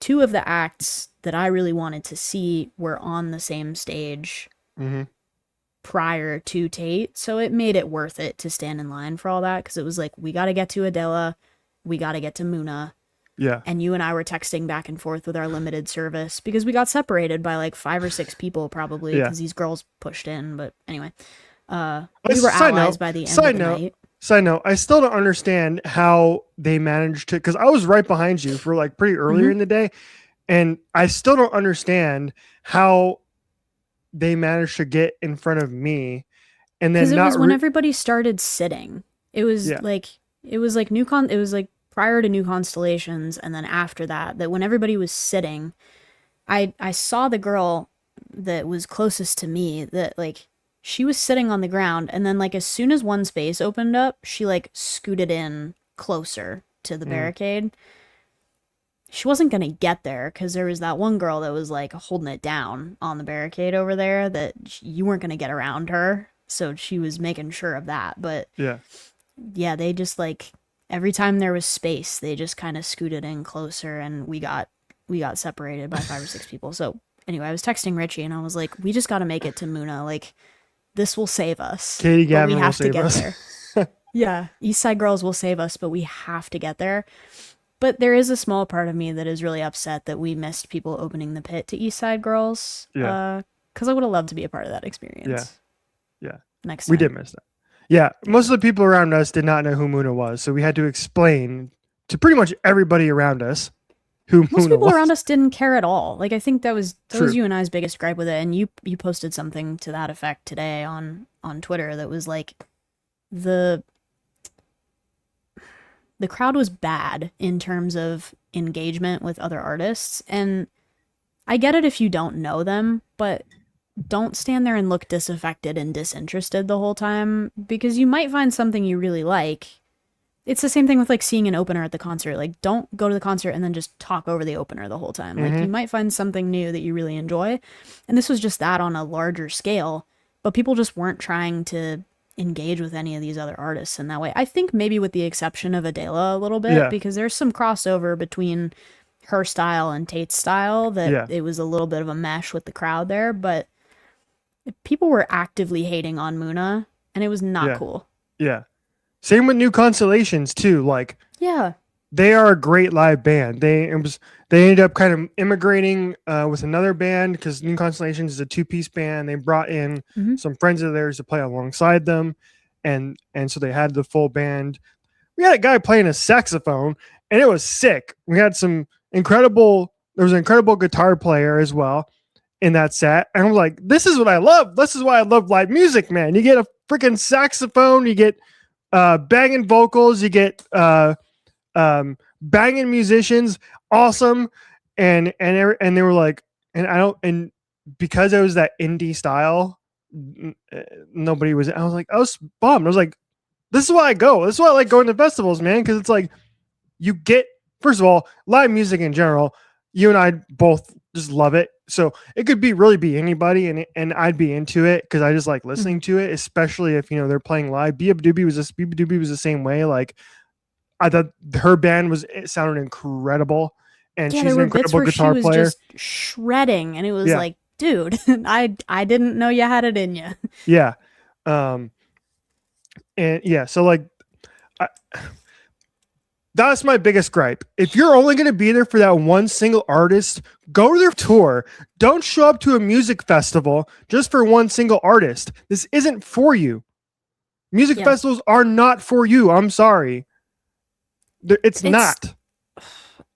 2 of the acts that I really wanted to see were on the same stage prior to Tate, so it made it worth it to stand in line for all that, because it was like, we got to get to Adéla, we got to get to Muna. Yeah. And you and I were texting back and forth with our limited service because we got separated by like 5 or 6 people probably because these girls pushed in. But anyway, we were allies by the end of the night. Side note, I still don't understand how they managed to, because I was right behind you for like pretty earlier in the day, and I still don't understand how they managed to get in front of me. And then because it was when everybody started sitting. It was like prior to New Constellations, and then after that when everybody was sitting, I saw the girl that was closest to me that like she was sitting on the ground, and then like as soon as one space opened up, she like scooted in closer to the barricade. She wasn't gonna get there because there was that one girl that was like holding it down on the barricade over there that you weren't gonna get around her, so she was making sure of that. But yeah, they just like, every time there was space, they just kind of scooted in closer, and we got separated by 5 or 6 people. So anyway, I was texting Richie, and I was like, we just got to make it to Muna. Like, this will save us. Katie Gavin will save us. There. Yeah, East Side Girls will save us, but we have to get there. But there is a small part of me that is really upset that we missed people opening the pit to East Side Girls. Yeah. Because I would have loved to be a part of that experience. Yeah. Next time. We did miss that. Yeah, most of the people around us did not know who Muna was, so we had to explain to pretty much everybody around us who Muna was. Most people around us didn't care at all. Like, I think that was you and I's biggest gripe with it, and you posted something to that effect today on Twitter that was like, the crowd was bad in terms of engagement with other artists, and I get it if you don't know them, but don't stand there and look disaffected and disinterested the whole time, because you might find something you really like. It's the same thing with like seeing an opener at the concert. Like, don't go to the concert and then just talk over the opener the whole time. Like, you might find something new that you really enjoy. And this was just that on a larger scale, but people just weren't trying to engage with any of these other artists in that way. I think maybe with the exception of Adéla a little bit, because there's some crossover between her style and Tate's style that it was a little bit of a mesh with the crowd there, but people were actively hating on Muna, and it was not cool. Yeah. Same with New Constellations too. Like, they are a great live band. They ended up kind of immigrating with another band because New Constellations is a 2-piece band. They brought in some friends of theirs to play alongside them, and so they had the full band. We had a guy playing a saxophone, and it was sick. We had there was an incredible guitar player as well in that set, and I'm like, this is what I love. This is why I love live music, man. You get a freaking saxophone, you get banging vocals, you get banging musicians, awesome, and they were like, and I don't, and because it was that indie style, nobody was. I was like, I was bummed. I was like, this is why I go. This is why I like going to festivals, man, because it's like you get, first of all, live music in general. You and I both just love it. So it could really be anybody, and I'd be into it because I just like listening to it, especially if they're playing live. Beabadoobee was the same way. Like I thought her band it sounded incredible, and Yeah, she's there an were bits incredible where she guitar was player. just shredding, and it was Yeah, like, dude, I didn't know you had it in you. yeah, um, and yeah. So like, I, that's my biggest gripe. If you're only going to be there for that one single artist, go to their tour. Don't show up to a music festival just for one single artist. This isn't for you. Music Yeah, festivals are not for you. I'm sorry. It's it's not.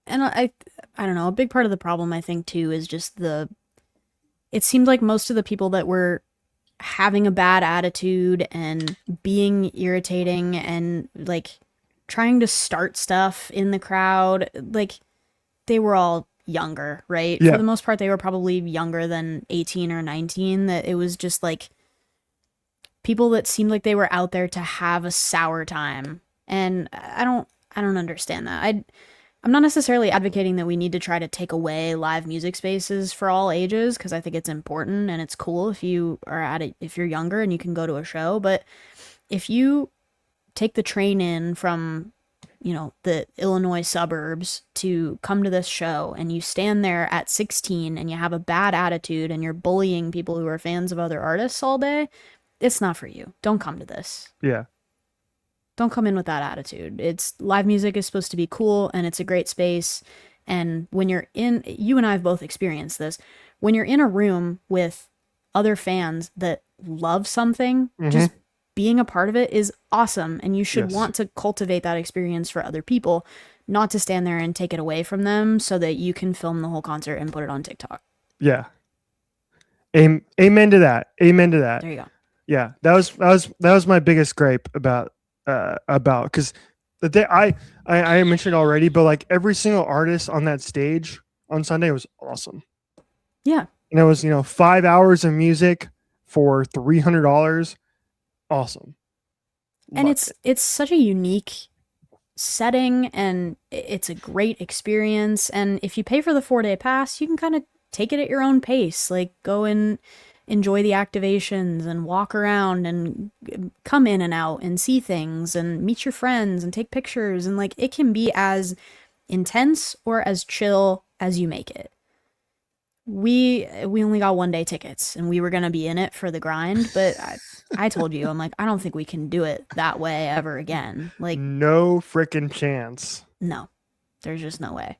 and I don't know. A big part of the problem I think too is just it seemed like most of the people that were having a bad attitude and being irritating and like trying to start stuff in the crowd, like they were all younger, right? For Yeah. the most part, they were probably younger than 18 or 19. That it was just like people that seemed like they were out there to have a sour time. And I don't understand that. I'm not necessarily advocating that we need to try to take away live music spaces for all ages because I think it's important and it's cool if you are at it if you're younger and you can go to a show, but if you take the train in from the Illinois suburbs to come to this show and you stand there at 16 and you have a bad attitude and you're bullying people who are fans of other artists all day, it's not for you. Don't come to this. Yeah. Don't come in with that attitude. It's live music is supposed to be cool and it's a great space. And when you and I have both experienced this, when you're in a room with other fans that love something, just being a part of it is awesome. And you should want to cultivate that experience for other people, not to stand there and take it away from them so that you can film the whole concert and put it on TikTok. Yeah. Amen to that. Amen to that. There you go. Yeah. That was my biggest gripe about because the day I mentioned already, but like every single artist on that stage on Sunday was awesome. Yeah. And it was 5 hours of music for $300. Awesome. And it's such a unique setting and it's a great experience. And if you pay for the 4-day pass, you can kind of take it at your own pace. Like go and enjoy the activations and walk around and come in and out and see things and meet your friends and take pictures. And like it can be as intense or as chill as you make it. We only got 1-day tickets and we were going to be in it for the grind, but I told you, I'm like, I don't think we can do it that way ever again. Like no freaking chance. No, there's just no way.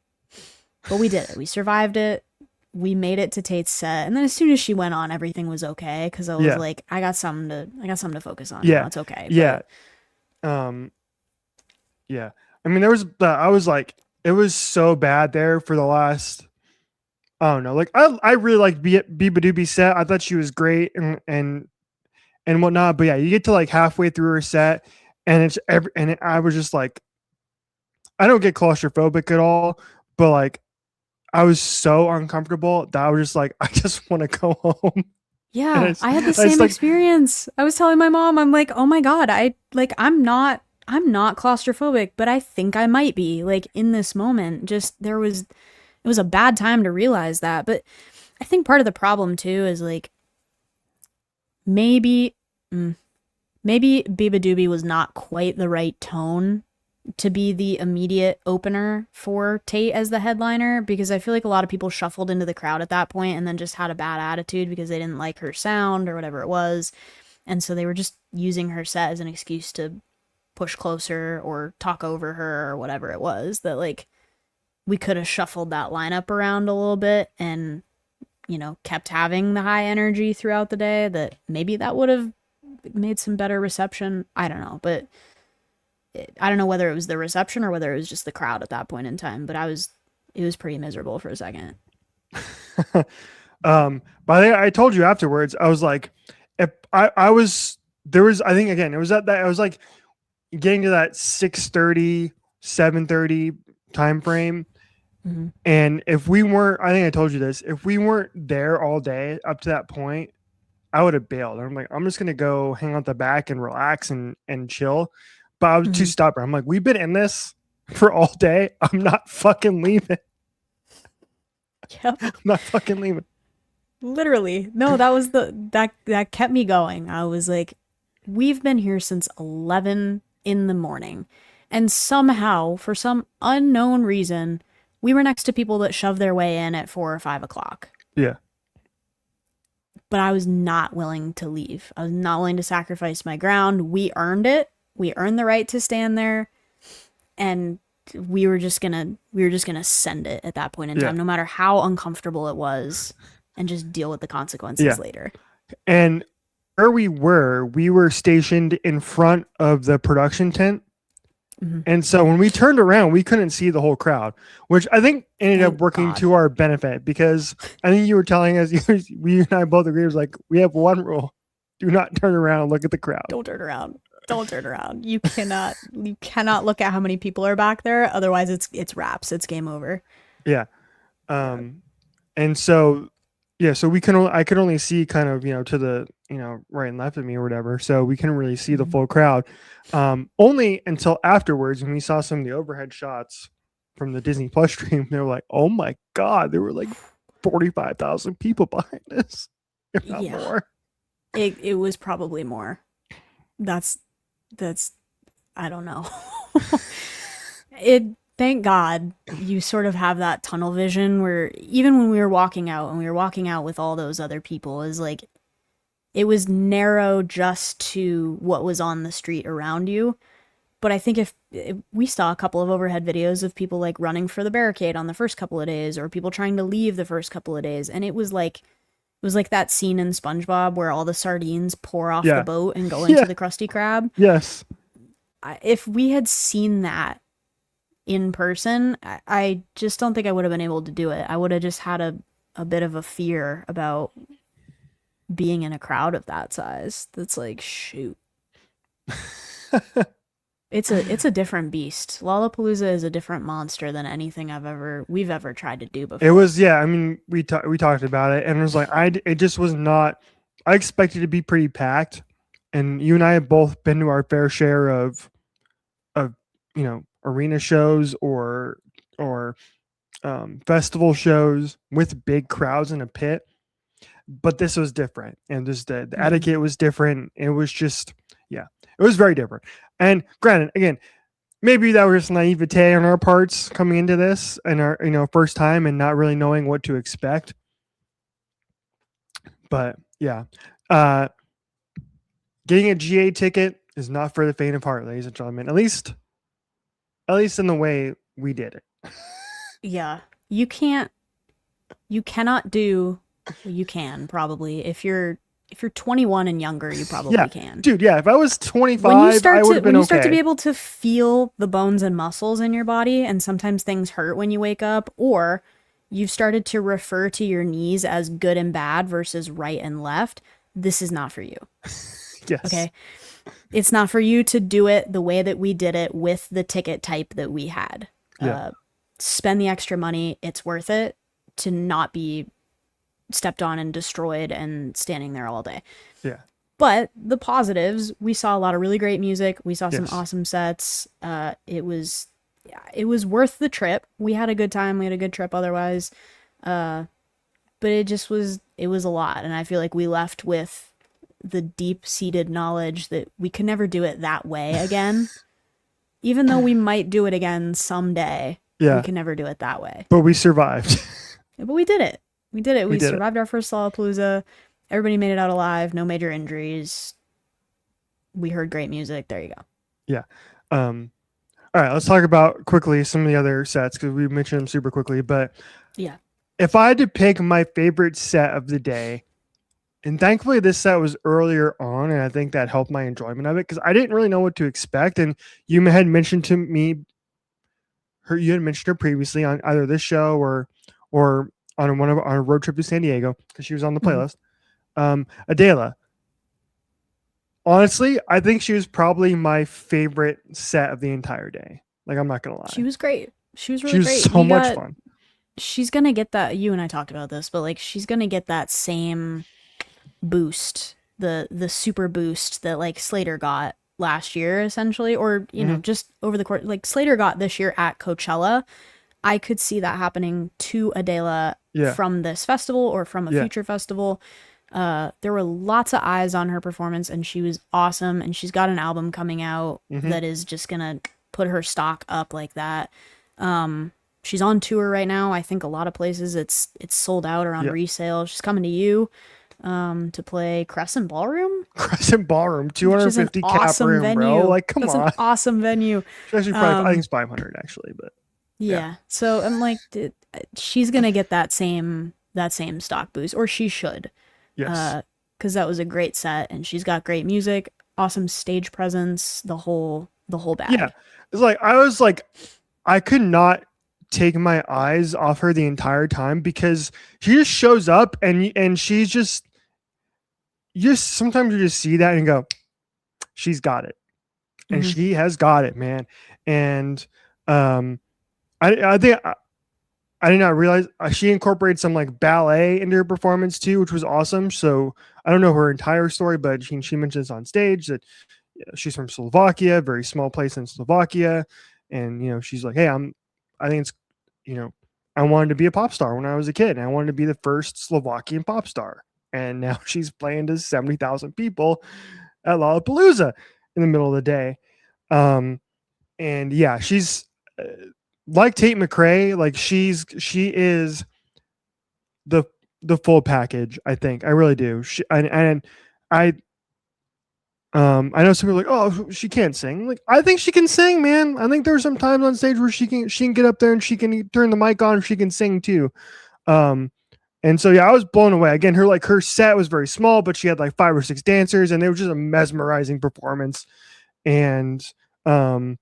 But we did it. We survived it. We made it to Tate's set, and then as soon as she went on, everything was okay because I was like, I got something to focus on. Yeah, now. It's okay. Yeah, yeah. I mean, I was like, it was so bad there for the last. I don't know. Like, I really liked beabadoobee set. I thought she was great and whatnot. But yeah, you get to like halfway through her set, and I was just like, I don't get claustrophobic at all, but like. I was so uncomfortable that I was just like, I just want to go home. Yeah, I had the same experience. I was telling my mom, I'm like, oh my God, I'm not claustrophobic, but I think I might be like in this moment. Just it was a bad time to realize that. But I think part of the problem too is like maybe beabadoobee was not quite the right tone to be the immediate opener for Tate as the headliner, because I feel like a lot of people shuffled into the crowd at that point and then just had a bad attitude because they didn't like her sound or whatever it was. And so they were just using her set as an excuse to push closer or talk over her or whatever it was, that like we could have shuffled that lineup around a little bit and, kept having the high energy throughout the day, that maybe that would have made some better reception. I don't know, but I don't know whether it was the reception or whether it was just the crowd at that point in time, but it was pretty miserable for a second. But I told you afterwards, I was like, if I think again, it was at that, I was like getting to that 6:30, 7:30 time frame. Mhm. And if we weren't, I think I told you this, if we weren't there all day up to that point, I would have bailed. I'm like, I'm just gonna go hang out the back and relax and chill. But I was too Mhm. stubborn. I'm like, we've been in this for all day. I'm not fucking leaving. Yep. I'm not fucking leaving. Literally. No, that kept me going. I was like, we've been here since 11 in the morning. And somehow, for some unknown reason, we were next to people that shoved their way in at 4 or 5 o'clock. Yeah. But I was not willing to leave. I was not willing to sacrifice my ground. We earned it. We earned the right to stand there. And we were just gonna send it at that point in Yeah. time, no matter how uncomfortable it was, and just deal with the consequences Yeah. later. And where we were stationed in front of the production tent. Mm-hmm. And so when we turned around, we couldn't see the whole crowd, which I think ended up Thank working God. to our benefit because I think you were telling us, we and I both agreed, it was like, we have one rule: do not turn around and look at the crowd. Don't turn around. Don't turn around. You cannot look at how many people are back there. Otherwise, it's wraps. It's game over. Yeah. Yeah. And so, yeah, so I could only see kind of, to the, right and left of me or whatever. So we couldn't really see the Mhm. full crowd. Only until afterwards when we saw some of the overhead shots from the Disney Plus stream, they were like, oh my God, there were like 45,000 people behind us, if not Yeah. more. It was probably more. That's that's I don't know. it Thank God you sort of have that tunnel vision where even when we were walking out and we were walking out with all those other people is like it was narrow just to what was on the street around you. But I think if we saw a couple of overhead videos of people like running for the barricade on the first couple of days or people trying to leave the first couple of days, and it was like that scene in SpongeBob where all the sardines pour off the Yeah. boat and go Yeah. into the Krusty Krab. Yes. If we had seen that in person, I just don't think I would have been able to do it. I would have just had a bit of a fear about being in a crowd of that size. That's like, shoot. It's a different beast. Lollapalooza is a different monster than anything we've ever tried to do before. It was, yeah. I mean, we talked about it, and it was like it just was not. I expected it to be pretty packed, and you and I have both been to our fair share of arena shows or festival shows with big crowds in a pit. But this was different, and just the Mhm. etiquette was different. It was just, yeah, it was very different. And granted, again, maybe that was just naivete on our parts coming into this and our first time and not really knowing what to expect. But yeah, uh, getting a GA ticket is not for the faint of heart, ladies and gentlemen. At least in the way we did it. Yeah. You cannot do well, you can probably. If you're 21 and younger, you Yeah, probably can. dude. Yeah, if I was When you 25, I start would to have when been you start to be okay. able to feel the bones and muscles in your body, and sometimes things hurt when you wake up, or you've started to refer to your knees as good and bad versus right and left, this is not for you. Yes. Okay? It's not for you to do it the way that we did it with the ticket type that we had. Yeah. Spend the extra money. It's worth it to not be stepped on and destroyed and standing there all day. Yeah. But the positives, we saw a lot of really great music. We saw some Yes. awesome sets. It was worth the trip. We had a good time. We had a good trip otherwise. But it was a lot. And I feel like we left with the deep-seated knowledge that we could never do it that way again. Even though we might do it again someday, Yeah. we can never do it that way. But we survived. But we did it. We did it. We did it. survived our first Lollapalooza. Everybody made it out alive. No major injuries. We heard great music. There you go. Yeah. All right, let's talk about quickly some of the other sets because we mentioned them super quickly. But Yeah. if I had to pick my favorite set of the day, and thankfully this set was earlier on, and I think that helped my enjoyment of it because I didn't really know what to expect. And you had mentioned to me, you had mentioned her previously on either this show or on a road trip to San Diego because she was on the playlist. Adéla. Honestly, I think she was probably my favorite set of the entire day. Like, I'm not gonna lie. She was great. She was really She was great. so much fun. she's gonna get that. You and I talked about this, but like she's gonna get that same boost, the super boost that like Slater got last year, essentially, or Hmm. just over the course, like Slater got this year at Coachella. I could see that happening to Adéla Yeah. from this festival or from a Yeah. future festival. There were lots of eyes on her performance, and she was awesome. And she's got an album coming out Hmm. that is just gonna put her stock up like that. She's on tour right now. I think a lot of places it's sold out or on Yeah. resale. She's coming to you to play Crescent Ballroom, Crescent Ballroom, which is an 250 cap awesome room, bro. venue. Like, come That's an on. awesome venue. It's actually probably, I think it's 500 actually, but yeah. Yeah. So I'm like, she's gonna get that same stock boost, or she should, Yes. because that was a great set, and she's got great music, awesome stage presence, the whole Yeah. bag. It's like, I was like, I could not take my eyes off her the entire time because she just shows up and she's just, sometimes you just see that and go, she's got it. And Hmm. she has got it, man. And um, I think I did not realize she incorporated some like ballet into her performance too, which was awesome. So I don't know her entire story, but she mentions on stage that she's from Slovakia, very small place in Slovakia, and she's like, hey, I think it's you know I wanted to be a pop star when I was a kid, and I wanted to be the first Slovakian pop star, and now she's playing to 70,000 people at Lollapalooza in the middle of the day. Um, and yeah, she's like Tate McRae, like she is the the full package. I think I really do. And I I know some people are like, oh, she can't sing. Like, I think she can sing, man. I think there's some times on stage where she can get up there and she can turn the mic on. She can sing too. Um, and so yeah, I was blown away. Again, her set was very small, but she had like 5 or 6 dancers, and it was just a mesmerizing performance. And um,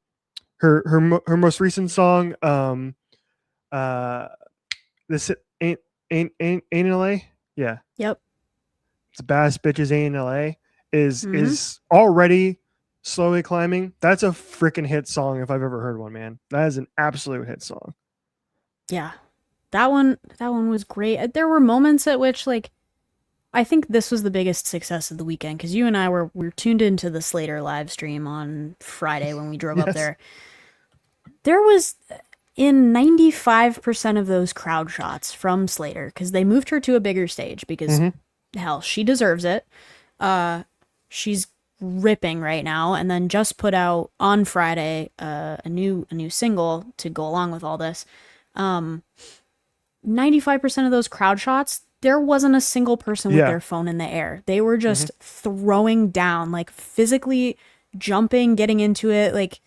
her most recent song, uh, this ain't in LA, yeah, Yep. it's Bass Bitches Ain't in LA is Hmm. is already slowly climbing. That's a freaking hit song if I've ever heard one, man. That is an absolute hit song. Yeah. That one was great. There were moments at which like I think this was the biggest success of the weekend because you and I were tuned into the Slater live stream on Friday when we drove up Yes. there. There was in 95% of those crowd shots from Slater because they moved her to a bigger stage because Hmm. hell, she deserves it. She's ripping right now and then just put out on Friday a new single to go along with all this. 95% of those crowd shots, there wasn't a single person with Yeah. their phone in the air. They were Hmm. just throwing down, like physically jumping, getting into it, like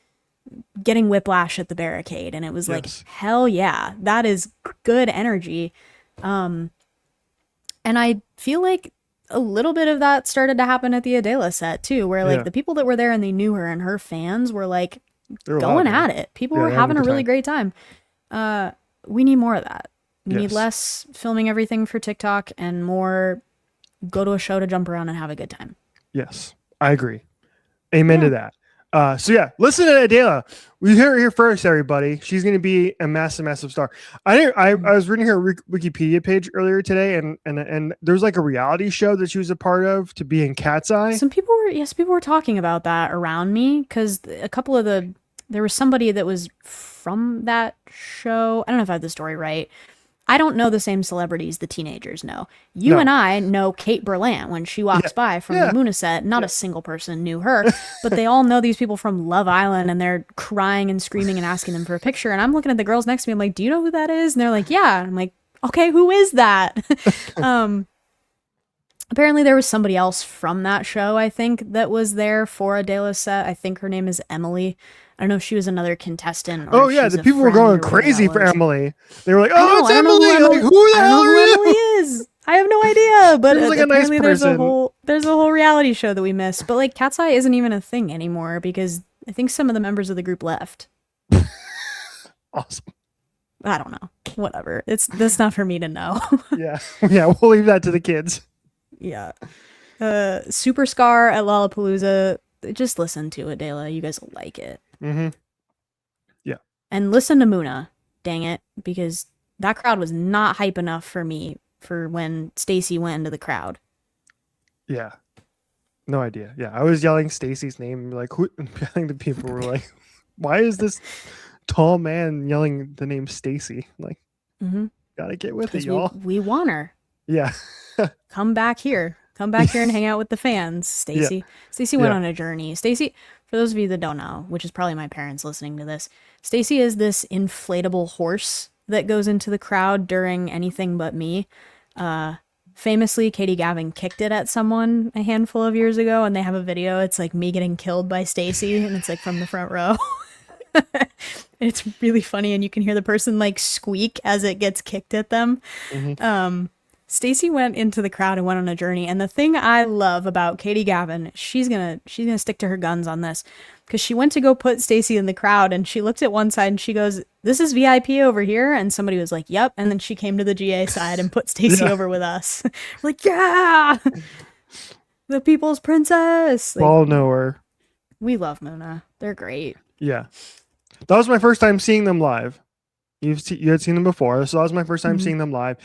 getting whiplash at the barricade. And it was like, Yes. hell yeah, that is good energy. And I feel like a little bit of that started to happen at the Adela set too, where like Yeah. the people that were there and they knew her and her fans were like They're loud, going man. at it. People Yeah, were they're having a having a good really time. great time. We need more of that. We need Yes. less filming everything for TikTok and more go to a show to jump around and have a good time. Yes. I agree. Amen to Yeah. that. So yeah, listen to Adela. We hear her here first, everybody. She's going to be a massive, massive star. I was reading her Wikipedia page earlier today, and there's like a reality show that she was a part of to be in Cat's Eye. Some people were talking about that around me because there was somebody that was from that show. I don't know if I have the story right. I don't know the same celebrities the teenagers know. You and No. I know Kate Berlant when she Yeah. walks by from the Yeah. Luna set. Not Yeah. a single person knew her, but they all know these people from Love Island and they're crying and screaming and asking them for a picture. And I'm looking at the girls next to me. I'm like, do you know who that is? And they're like, yeah. And I'm like, okay, who is that? Apparently there was somebody else from that show, I think, that was there for Adela's set. I think her name is Emily. I don't know if she was another contestant or Oh if yeah, she's the a people were friend going or whatever that crazy for was. Emily. They were like, I "Oh, know. it's I don't know Emily! Like, who the I don't hell know are who you?" Emily is. I have no idea. But Seems like a nice apparently person. there's a whole reality show that we missed. But like Cat's Eye isn't even a thing anymore because I think some of the members of the group left. Awesome. I don't know. Whatever. That's not for me to know. Yeah, yeah. We'll leave that to the kids. Yeah. Super Scar at Lollapalooza. Just listen to it, Adela. You guys will like it. Mm-hmm. Yeah. And listen to Muna. Dang it. Because that crowd was not hype enough for me for when Stacy went into the crowd. Yeah. No idea. Yeah, I was yelling Stacy's name. Like, who? I think the people were like, "Why is this tall man yelling the name Stacy?" Like, gotta get with it, y'all. We want her. Yeah. Come back here. Come back here and hang out with the fans, Stacy. Yeah. Stacy went on a journey. Stacy, for those of you that don't know, which is probably my parents listening to this, Stacy is this inflatable horse that goes into the crowd during Anything But Me. Famously, Katie Gavin kicked it at someone a handful of years ago, and they have a video. It's like me getting killed by Stacy, and it's like from the front row. It's really funny, and you can hear the person like squeak as it gets kicked at them. Stacy went into the crowd and went on a journey, and the thing I love about Katie Gavin, she's gonna stick to her guns on this, because she went to go put Stacy in the crowd, and she looked at one side and she goes, "This is VIP over here," and somebody was like, "Yep," and then she came to the GA side and put Stacy over with us. We're like, yeah, the people's princess. Like, All know her. we love Muna. They're great. Yeah, that was my first time seeing them live. You had seen them before, so that was my first time seeing them live.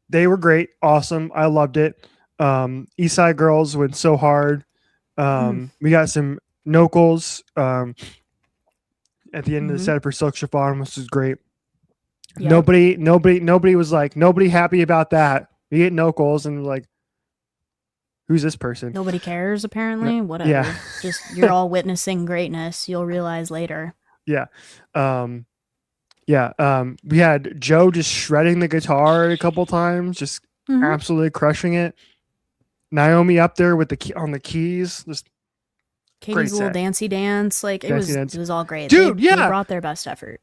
They were great, awesome. I loved it. East Side Girls went so hard. We got some Nocals at the end of the set for Silk Chiffon, which was great. Yep. Nobody was like, nobody happy about that. We get Nocals and like, who's this person? Nobody cares, apparently. Whatever. Yeah. Just, you're all witnessing greatness. You'll realize later. Yeah. We had Joe just shredding the guitar a couple times, just absolutely crushing it. Naomi up there with on the keys, just Katie's little dancey dance, like it was all great. Dude, they brought their best effort.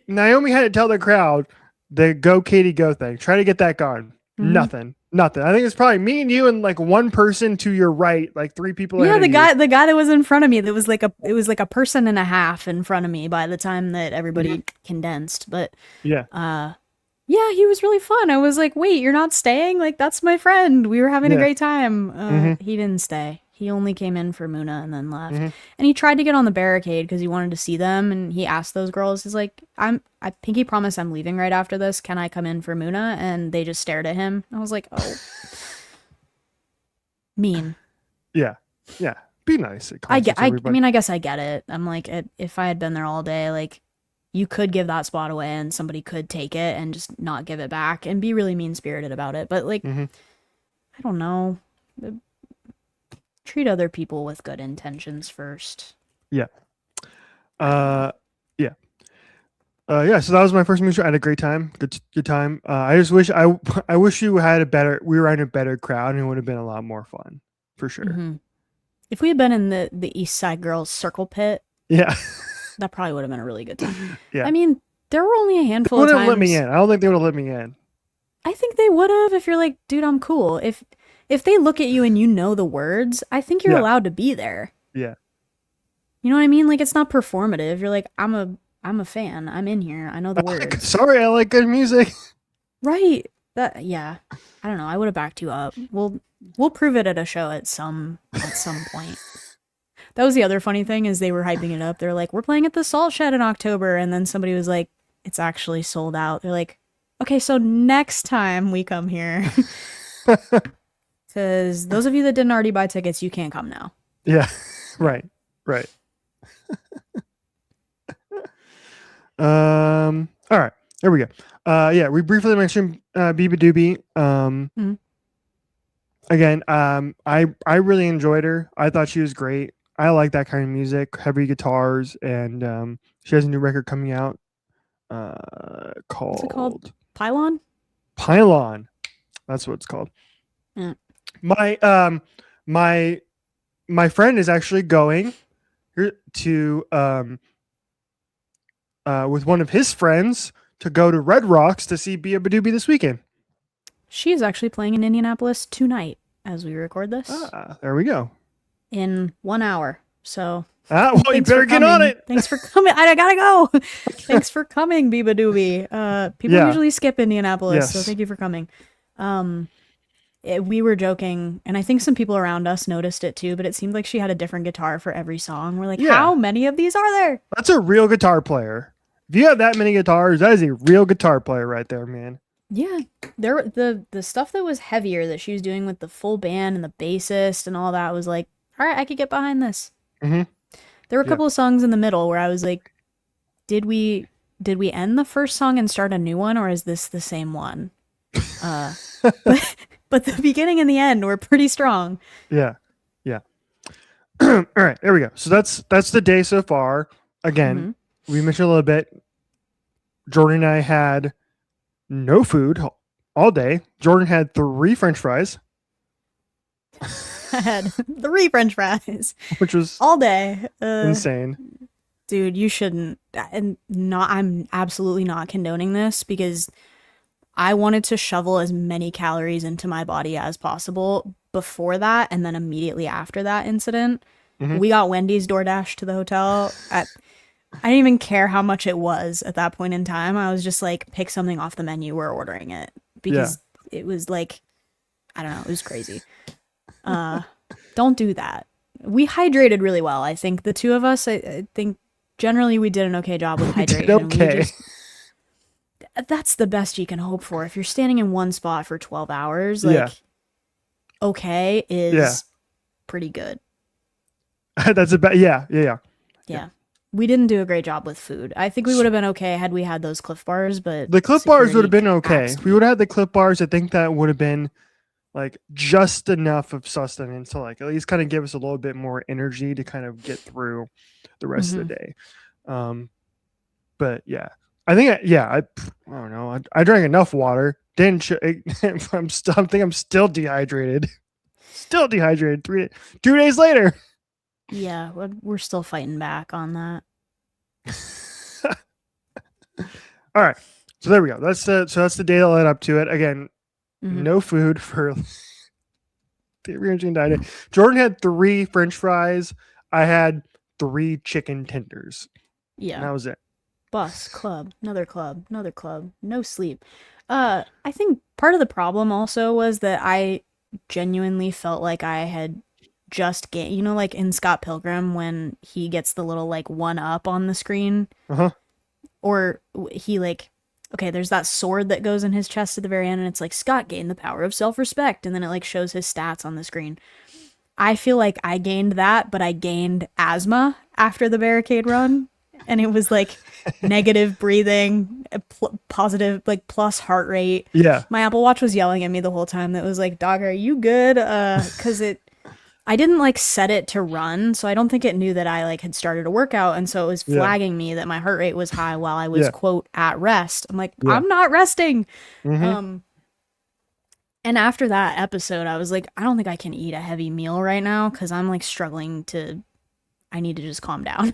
Naomi had to tell the crowd the "Go Katie Go" thing. Try to get that going. Nothing. I think it's probably me and you and like one person to your right, like three people. Yeah, the guy that was in front of me, it was like a person and a half in front of me by the time that everybody condensed. But yeah, he was really fun. I was like, wait, you're not staying? Like, that's my friend. We were having a great time. He didn't stay. He only came in for Muna and then left. And he tried to get on the barricade because he wanted to see them. And he asked those girls, he's like, I think he promised I'm leaving right after this. Can I come in for Muna? And they just stared at him. I was like, oh. Mean. Yeah. Be nice. I guess I get it. I'm like, if I had been there all day, like, you could give that spot away and somebody could take it and just not give it back and be really mean-spirited about it. But like, I don't know. Treat other people with good intentions first. Yeah. So that was my first music. I had a great time. Good time. I just wish I wish we were in a better crowd and it would have been a lot more fun for sure. If we had been in the East Side Girls circle pit, that probably would have been a really good time. Yeah. I mean, there were only a handful of times. Let me in. I don't think they would have let me in. I think they would have if you're like, dude, I'm cool. If they look at you and you know the words, I think you're allowed to be there. Yeah. You know what I mean? Like, it's not performative. You're like, I'm a fan. I'm in here. I know the words. Sorry, I like good music. Right. I don't know. I would have backed you up. We'll prove it at a show at some point. That was the other funny thing is they were hyping it up. They're like, we're playing at the Salt Shed in October. And then somebody was like, it's actually sold out. They're like, okay, so next time we come here. Because those of you that didn't already buy tickets, you can't come now. Yeah. Right. All right. There we go. We briefly mentioned beabadoobee. Again, I really enjoyed her. I thought she was great. I like that kind of music, heavy guitars, and she has a new record coming out called... What's it called? Pylon? Pylon. That's what it's called. My friend is actually going to with one of his friends to go to Red Rocks to see beabadoobee this weekend. She is actually playing in Indianapolis tonight as we record this. There we go. In 1 hour. So you better get on it. Thanks for coming. I gotta go. Thanks for coming, beabadoobee. People usually skip Indianapolis, so thank you for coming. We were joking, and I think some people around us noticed it too, but it seemed like she had a different guitar for every song. We're like, how many of these are there? That's a real guitar player. If you have that many guitars, that is a real guitar player right there, man. Yeah, the stuff that was heavier that she was doing with the full band and the bassist and all that was like, all right, I could get behind this. Mm-hmm. There were a Yeah. couple of songs in the middle where I was like, did we end the first song and start a new one, or is this the same one? But the beginning and the end were pretty strong. Yeah. All right, there we go. So that's the day so far. Again, we mentioned a little bit. Jordan and I had no food all day. Jordan had 3 French fries. I had 3 French fries, which was all day. insane. Dude, you shouldn't. And I'm absolutely not condoning this because I wanted to shovel as many calories into my body as possible before that, and then immediately after that incident. We got Wendy's DoorDash to the hotel. I didn't even care how much it was at that point in time. I was just like, pick something off the menu, we're ordering it. Because it was like, I don't know, it was crazy. Don't do that. We hydrated really well. I think the two of us, I think generally we did an okay job with hydration. Okay. That's the best you can hope for. If you're standing in one spot for 12 hours, like, okay is pretty good. That's about yeah. We didn't do a great job with food. I think we would have been okay had we had those Cliff Bars, but the Cliff Bars would have been okay. If we would have had the Cliff Bars, I think that would have been like just enough of sustenance to like at least kind of give us a little bit more energy to kind of get through the rest of the day. But yeah, I think I don't know. I drank enough water. Didn't I'm still dehydrated. Still dehydrated 2 days later. Yeah, we're still fighting back on that. All right, so there we go. That's the day that led up to it. Again, no food for the original diet. Jordan had 3 French fries. I had 3 chicken tenders. Yeah, and that was it. Bus, club, another club, no sleep. I think part of the problem also was that I genuinely felt like I had just gained, you know, like in Scott Pilgrim when he gets the little like 1-up on the screen, or he like, okay, there's that sword that goes in his chest at the very end, and it's like Scott gained the power of self-respect, and then it like shows his stats on the screen. I feel like I gained that, but I gained asthma after the barricade run. And it was like negative breathing, positive, like plus heart rate. Yeah. My Apple Watch was yelling at me the whole time. That was like, dog, are you good? Because I didn't like set it to run. So I don't think it knew that I like had started a workout. And so it was flagging me that my heart rate was high while I was, quote, at rest. I'm like, I'm not resting. And after that episode, I was like, I don't think I can eat a heavy meal right now because I'm like struggling to. I need to just calm down.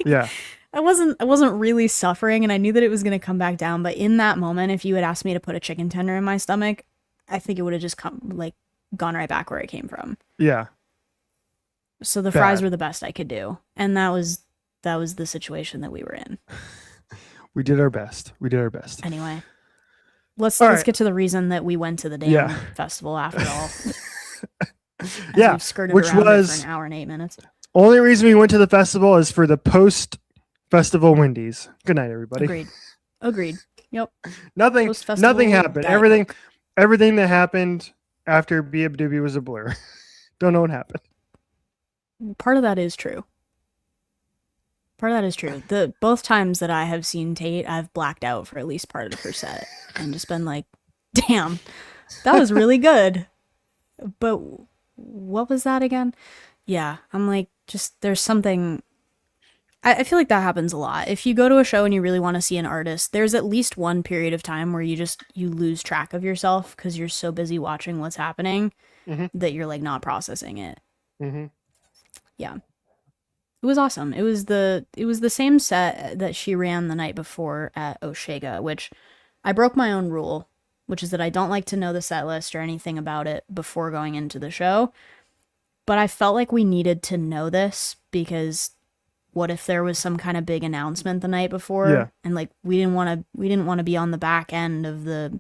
I wasn't really suffering, and I knew that it was going to come back down. But in that moment, if you had asked me to put a chicken tender in my stomach, I think it would have just gone right back where it came from. Yeah. So the fries were the best I could do, and that was the situation that we were in. We did our best. Anyway, let's get to the reason that we went to the damn festival after all. We've skirted which around was it for an hour and 8 minutes. Only reason we went to the festival is for the post-festival Wendy's. Good night, everybody. Agreed. Yep. Nothing happened. Everything that happened after beabadoobee was a blur. Don't know what happened. Part of that is true. The both times that I have seen Tate, I've blacked out for at least part of her set and just been like, damn, that was really good. But what was that again? Yeah, I'm like, just there's something. I feel like that happens a lot. If you go to a show and you really want to see an artist, there's at least one period of time where you lose track of yourself because you're so busy watching what's happening that you're like not processing it. Yeah, it was awesome. It was the same set that she ran the night before at Oshega, which I broke my own rule, which is that I don't like to know the set list or anything about it before going into the show. But I felt like we needed to know this because what if there was some kind of big announcement the night before and like we didn't want to be on the back end of the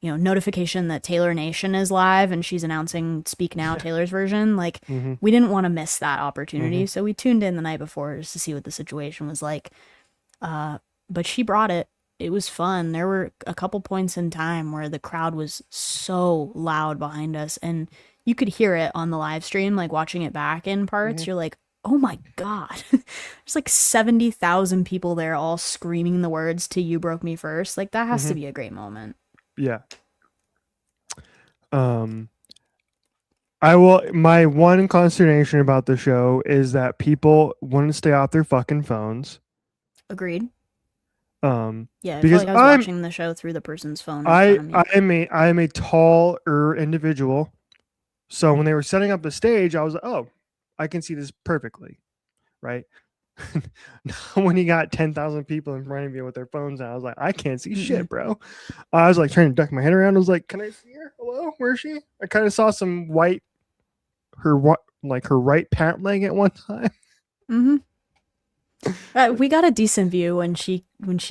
notification that Taylor Nation is live and she's announcing Speak Now Taylor's version. Like we didn't want to miss that opportunity. So we tuned in the night before just to see what the situation was like. but she brought it. It was fun. There were a couple points in time where the crowd was so loud behind us, and you could hear it on the live stream, like watching it back in parts. Mhm. You're like, oh my God. There's like 70,000 people there all screaming the words to You Broke Me First. Like, that has to Mhm. be a great moment. Yeah. Um, I will. My one consternation about the show is that people wouldn't stay off their fucking phones. Agreed. Um, Yeah, I felt because like I was watching the show through the person's phone in front of me. I am a taller individual. So when they were setting up the stage, I was like, oh, I can see this perfectly, right? When you got 10,000 people in front of you with their phones out, I was like, I can't see shit, bro. I was like trying to duck my head around. I was like, can I see her? Hello, where is she? I kind of saw some white, her right pant leg at one time. Mm-hmm. We got a decent view when she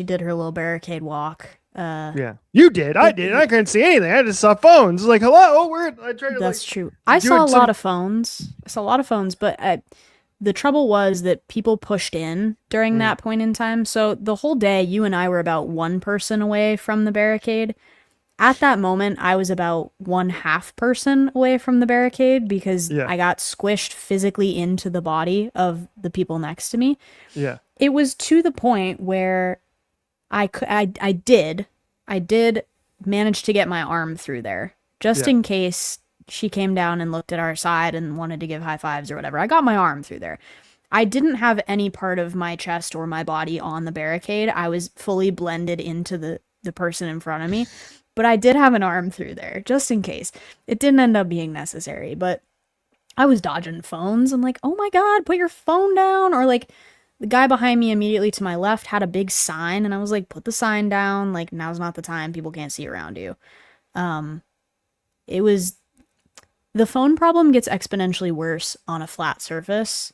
did her little barricade walk. Yeah, you did. I did. I couldn't see anything. I just saw phones. Like, hello, where? I tried to That's true. I saw a lot of phones. But the trouble was that people pushed in during that point in time. So the whole day, you and I were about one person away from the barricade. At that moment, I was about 1/2 person away from the barricade because Yeah. I got squished physically into the body of the people next to me. Yeah. It was to the point where I did manage to get my arm through there just in case she came down and looked at our side and wanted to give high fives or whatever. I got my arm through there. I didn't have any part of my chest or my body on the barricade. I was fully blended into the person in front of me, but I did have an arm through there just in case. It didn't end up being necessary, but I was dodging phones. I'm like, oh my God, put your phone down. Or like, the guy behind me immediately to my left had a big sign, and I was like, put the sign down. Like, now's not the time. People can't see around you. It was the phone problem gets exponentially worse on a flat surface,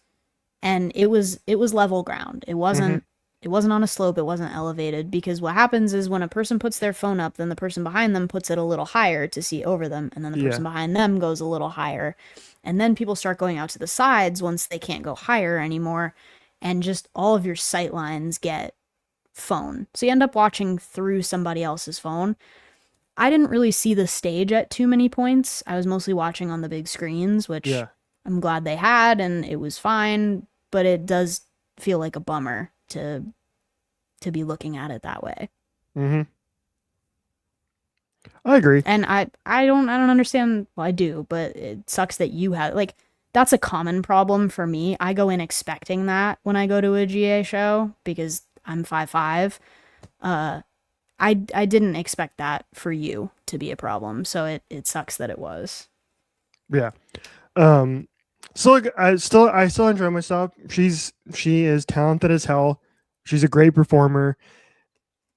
and it was level ground. It wasn't on a slope. It wasn't elevated, because what happens is when a person puts their phone up, then the person behind them puts it a little higher to see over them, and then the person behind them goes a little higher, and then people start going out to the sides once they can't go higher anymore. And just all of your sight lines get phone. So you end up watching through somebody else's phone. I didn't really see the stage at too many points. I was mostly watching on the big screens, which I'm glad they had, and it was fine. But it does feel like a bummer to be looking at it that way. Mm-hmm. I agree. And I don't understand. Well, I do, but it sucks that you had like. That's a common problem for me. I go in expecting that when I go to a GA show because I'm 5'5". I didn't expect that for you to be a problem, so it sucks that it was. Yeah. So like, I still enjoy myself. She is talented as hell. She's a great performer.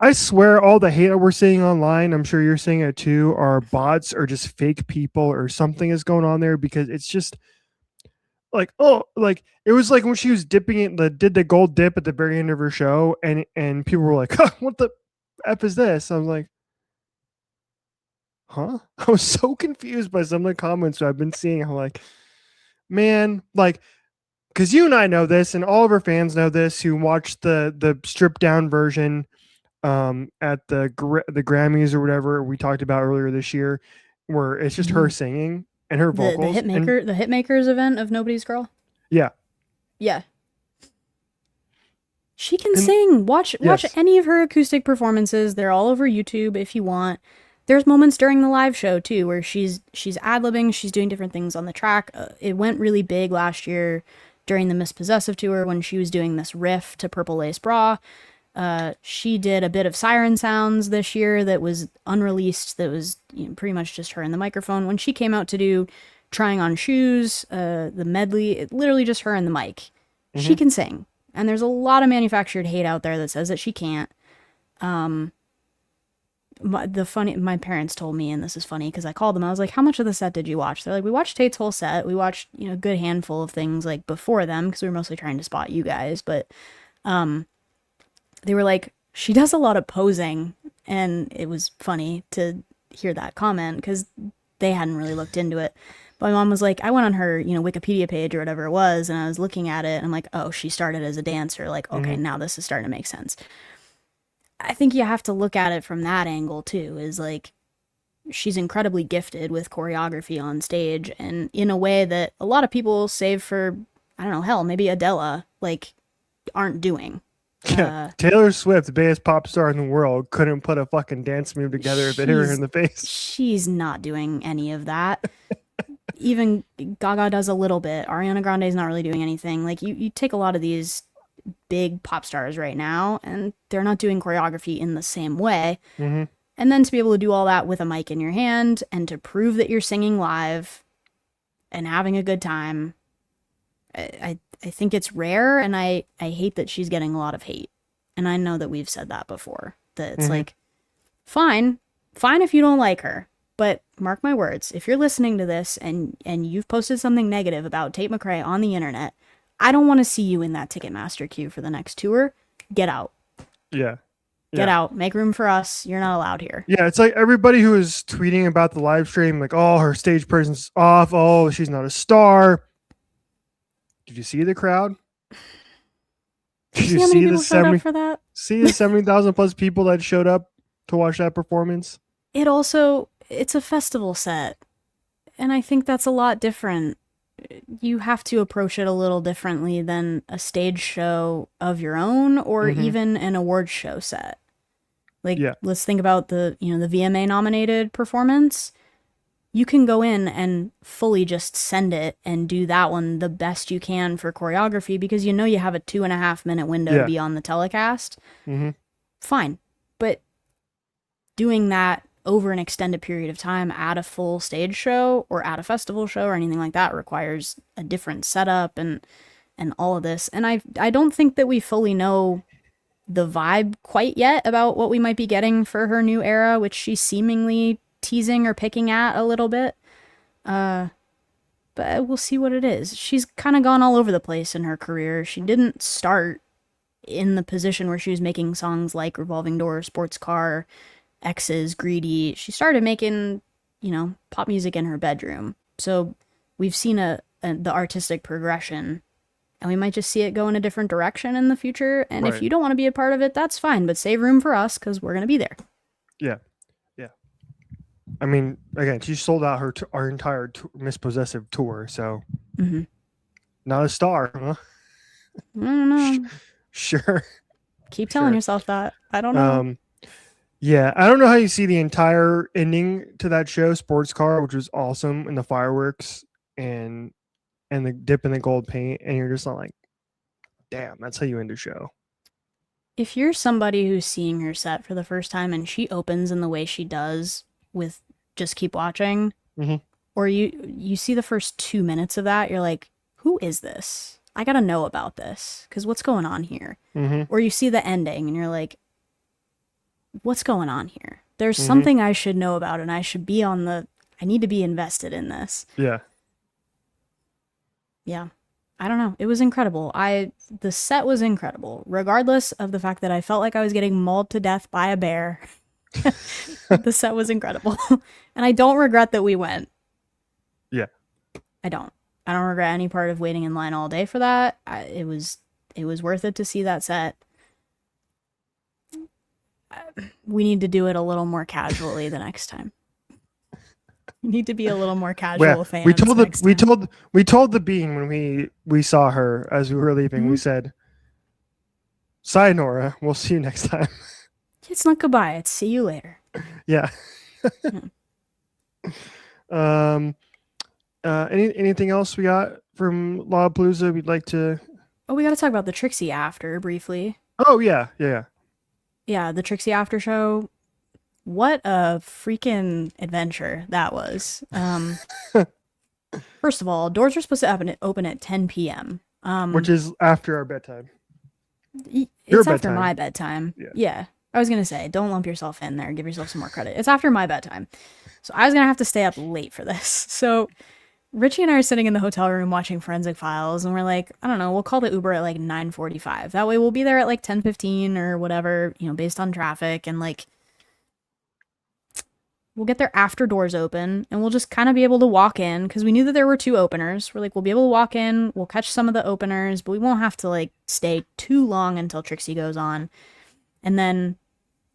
I swear all the hate that we're seeing online, I'm sure you're seeing it too, are bots or just fake people or something is going on there, because it's just like, oh, like it was like when she was dipping it, did the gold dip at the very end of her show, and people were like, huh, what the F is this? I was like, huh? I was so confused by some of the comments I've been seeing. I'm like, man, like, because you and I know this, and all of our fans know this who watched the stripped down version at the Grammys or whatever we talked about earlier this year, where it's just her singing and her vocals. The Hitmakers event of Nobody's Girl. Yeah. She can sing. Watch any of her acoustic performances. They're all over YouTube if you want. There's moments during the live show too where she's ad-libbing, she's doing different things on the track. It went really big last year during the Miss Possessive tour when she was doing this riff to Purple Lace Bra. She did a bit of siren sounds this year that was unreleased, that was pretty much just her and the microphone. When she came out to do Trying On Shoes, the medley, it literally just her and the mic. She can sing. And there's a lot of manufactured hate out there that says that she can't. My parents told me, and this is funny because I called them, I was like, how much of the set did you watch? They're like, we watched Tate's whole set. We watched, a good handful of things like before them because we were mostly trying to spot you guys. But they were like, she does a lot of posing. And it was funny to hear that comment because they hadn't really looked into it. But my mom was like, I went on her, Wikipedia page or whatever it was, and I was looking at it, and I'm like, oh, she started as a dancer. Like, okay, now this is starting to make sense. I think you have to look at it from that angle too, is like, she's incredibly gifted with choreography on stage, and in a way that a lot of people, save for, I don't know, hell, maybe Adéla, like, aren't doing. Yeah, Taylor Swift, the biggest pop star in the world, couldn't put a fucking dance move together if it hit her in the face. She's not doing any of that. Even Gaga does a little bit. Ariana Grande's not really doing anything. Like, you take a lot of these big pop stars right now, and they're not doing choreography in the same way. Mm-hmm. And then to be able to do all that with a mic in your hand and to prove that you're singing live and having a good time, I think it's rare, and I hate that she's getting a lot of hate. And I know that we've said that before, that it's like, fine if you don't like her, but mark my words, if you're listening to this and you've posted something negative about Tate McRae on the internet, I don't want to see you in that Ticketmaster queue for the next tour. Get out. Yeah. Get out. Make room for us. You're not allowed here. Yeah, it's like everybody who is tweeting about the live stream, like, oh, her stage presence off. Oh, she's not a star. Did you see the crowd? Did you see the 70,000 plus people that showed up to watch that performance? It's a festival set, and I think that's a lot different. You have to approach it a little differently than a stage show of your own, or even an awards show set. Like, let's think about the VMA nominated performance. You can go in and fully just send it and do that one the best you can for choreography, because you have a 2.5 minute window to be on the telecast. Fine. But doing that over an extended period of time at a full stage show or at a festival show or anything like that requires a different setup and all of this. And I don't think that we fully know the vibe quite yet about what we might be getting for her new era, which she's seemingly teasing or picking at a little bit. But we'll see what it is. She's kind of gone all over the place in her career. She didn't start in the position where she was making songs like Revolving Door, Sports Car, X's, Greedy. She started making, pop music in her bedroom. So we've seen the artistic progression, and we might just see it go in a different direction in the future. And if you don't want to be a part of it, that's fine, but save room for us, because we're going to be there. Yeah. I mean, again, she sold out our entire Miss Possessive tour, so not a star, huh? I don't know. Sure. Keep telling yourself that. I don't know. Yeah, I don't know how you see the entire ending to that show, Sports Car, which was awesome, and the fireworks and the dip in the gold paint, and you're just not like, damn, that's how you end a show. If you're somebody who's seeing her set for the first time and she opens in the way she does with Just Keep Watching, or you see the first 2 minutes of that, you're like, who is this? I gotta know about this, because what's going on here? Or you see the ending and you're like, what's going on here? There's something I should know about, and I need to be invested in this. Yeah. I don't know. It was incredible. The set was incredible, regardless of the fact that I felt like I was getting mauled to death by a bear. The set was incredible. And I don't regret that we went. Yeah. I don't regret any part of waiting in line all day for that. It was worth it to see that set. We need to do it a little more casually the next time. We need to be a little more casual fans. We told the bean when we saw her as we were leaving. We said, "Sayonara, we'll see you next time." It's not goodbye. It's see you later. Yeah. Anything else we got from Lollapalooza we'd like to? Oh, we got to talk about the Trixie after briefly. Oh yeah. Yeah, the Trixie after show. What a freaking adventure that was. First of all, doors were supposed to open at 10 p.m. Which is after our bedtime. It's after my bedtime. Yeah. I was going to say, don't lump yourself in there. Give yourself some more credit. It's after my bedtime. So I was going to have to stay up late for this. So Richie and I are sitting in the hotel room watching Forensic Files, and we're like, I don't know, we'll call the Uber at like 9:45. That way we'll be there at like 10:15 or whatever, based on traffic, and like we'll get there after doors open, and we'll just kind of be able to walk in, because we knew that there were 2 openers. We're like, we'll be able to walk in, we'll catch some of the openers, but we won't have to like stay too long until Trixie goes on. And then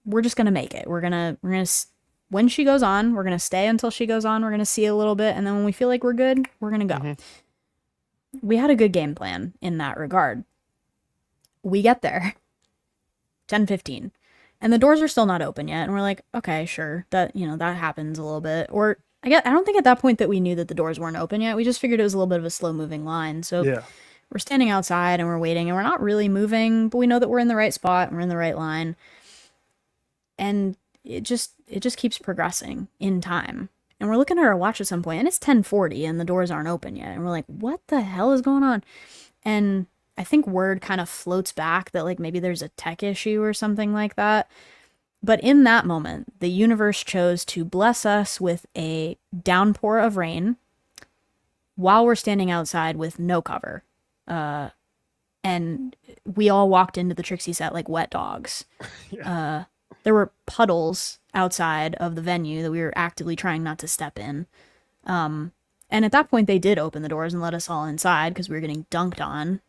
we're just gonna make it. When she goes on, we're gonna stay until she goes on. We're gonna see a little bit, and then when we feel like we're good, we're gonna go. Mm-hmm. We had a good game plan in that regard. We get there, 10:15, and the doors are still not open yet, and we're like, okay, sure, that that happens a little bit. Or I don't think at that point that we knew that the doors weren't open yet. We just figured it was a little bit of a slow moving line. So Yeah. we're standing outside and we're waiting, and we're not really moving, but we know that we're in the right spot and we're in the right line. And it just keeps progressing in time. And we're looking at our watch at some point, and it's 10:40 and the doors aren't open yet. And we're like, what the hell is going on? And I think word kind of floats back that like maybe there's a tech issue or something like that. But in that moment, the universe chose to bless us with a downpour of rain while we're standing outside with no cover. And we all walked into the Trixie set like wet dogs. Yeah. There were puddles outside of the venue that we were actively trying not to step in. And at that point, they did open the doors and let us all inside because we were getting dunked on.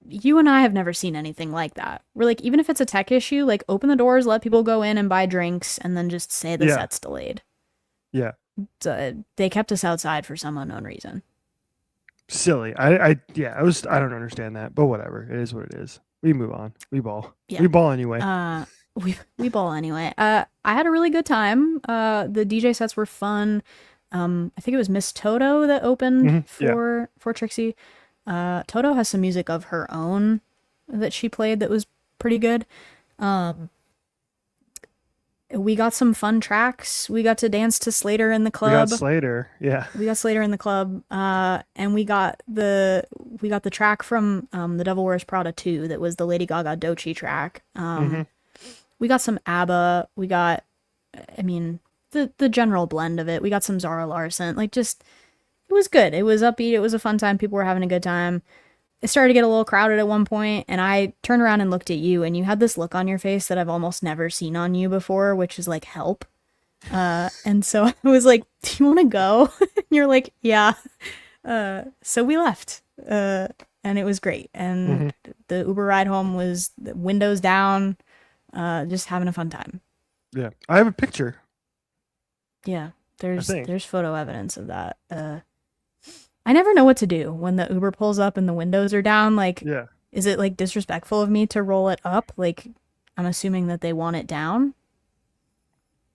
You and I have never seen anything like that. We're like, even if it's a tech issue, like open the doors, let people go in and buy drinks, and then just say the set's delayed. Yeah. So they kept us outside for some unknown reason. Silly. I don't understand that, but whatever. It is what it is. We move on. We ball. Yeah. We ball anyway. We ball anyway. I had a really good time. The DJ sets were fun. I think it was Miss Toto that opened for Trixie. Toto has some music of her own that she played that was pretty good. We got some fun tracks. We got to dance to Slater in the club. We got Slater, yeah. We got Slater in the club, and we got the track from The Devil Wears Prada 2 that was the Lady Gaga Doechii track. We got some ABBA. We got, the general blend of it. We got some Zara Larsson. Like, just, it was good. It was upbeat. It was a fun time. People were having a good time. It started to get a little crowded at one point, and I turned around and looked at you, and you had this look on your face that I've almost never seen on you before, which is like, help. And so I was like, do you want to go? And you're like, yeah. So we left, and it was great. And the Uber ride home was the windows down, just having a fun time. Yeah. I have a picture. Yeah. There's photo evidence of that. I never know what to do when the Uber pulls up and the windows are down. Like, is it like disrespectful of me to roll it up? Like, I'm assuming that they want it down.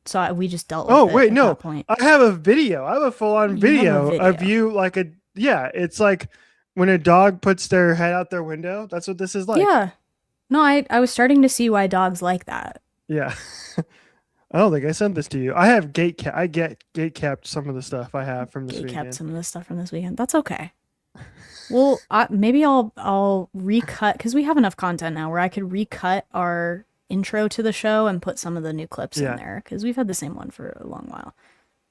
So we just dealt with it at that point. I have a video. I have a full-on video of you like it's like when a dog puts their head out their window. That's what this is like. Yeah. No, I was starting to see why dogs like that. Yeah. I don't think I sent this to you. I have gate capped some of the stuff I have from this weekend. Gate capped some of the stuff from this weekend. That's okay. Well, maybe I'll recut, because we have enough content now where I could recut our intro to the show and put some of the new clips in there, because we've had the same one for a long while.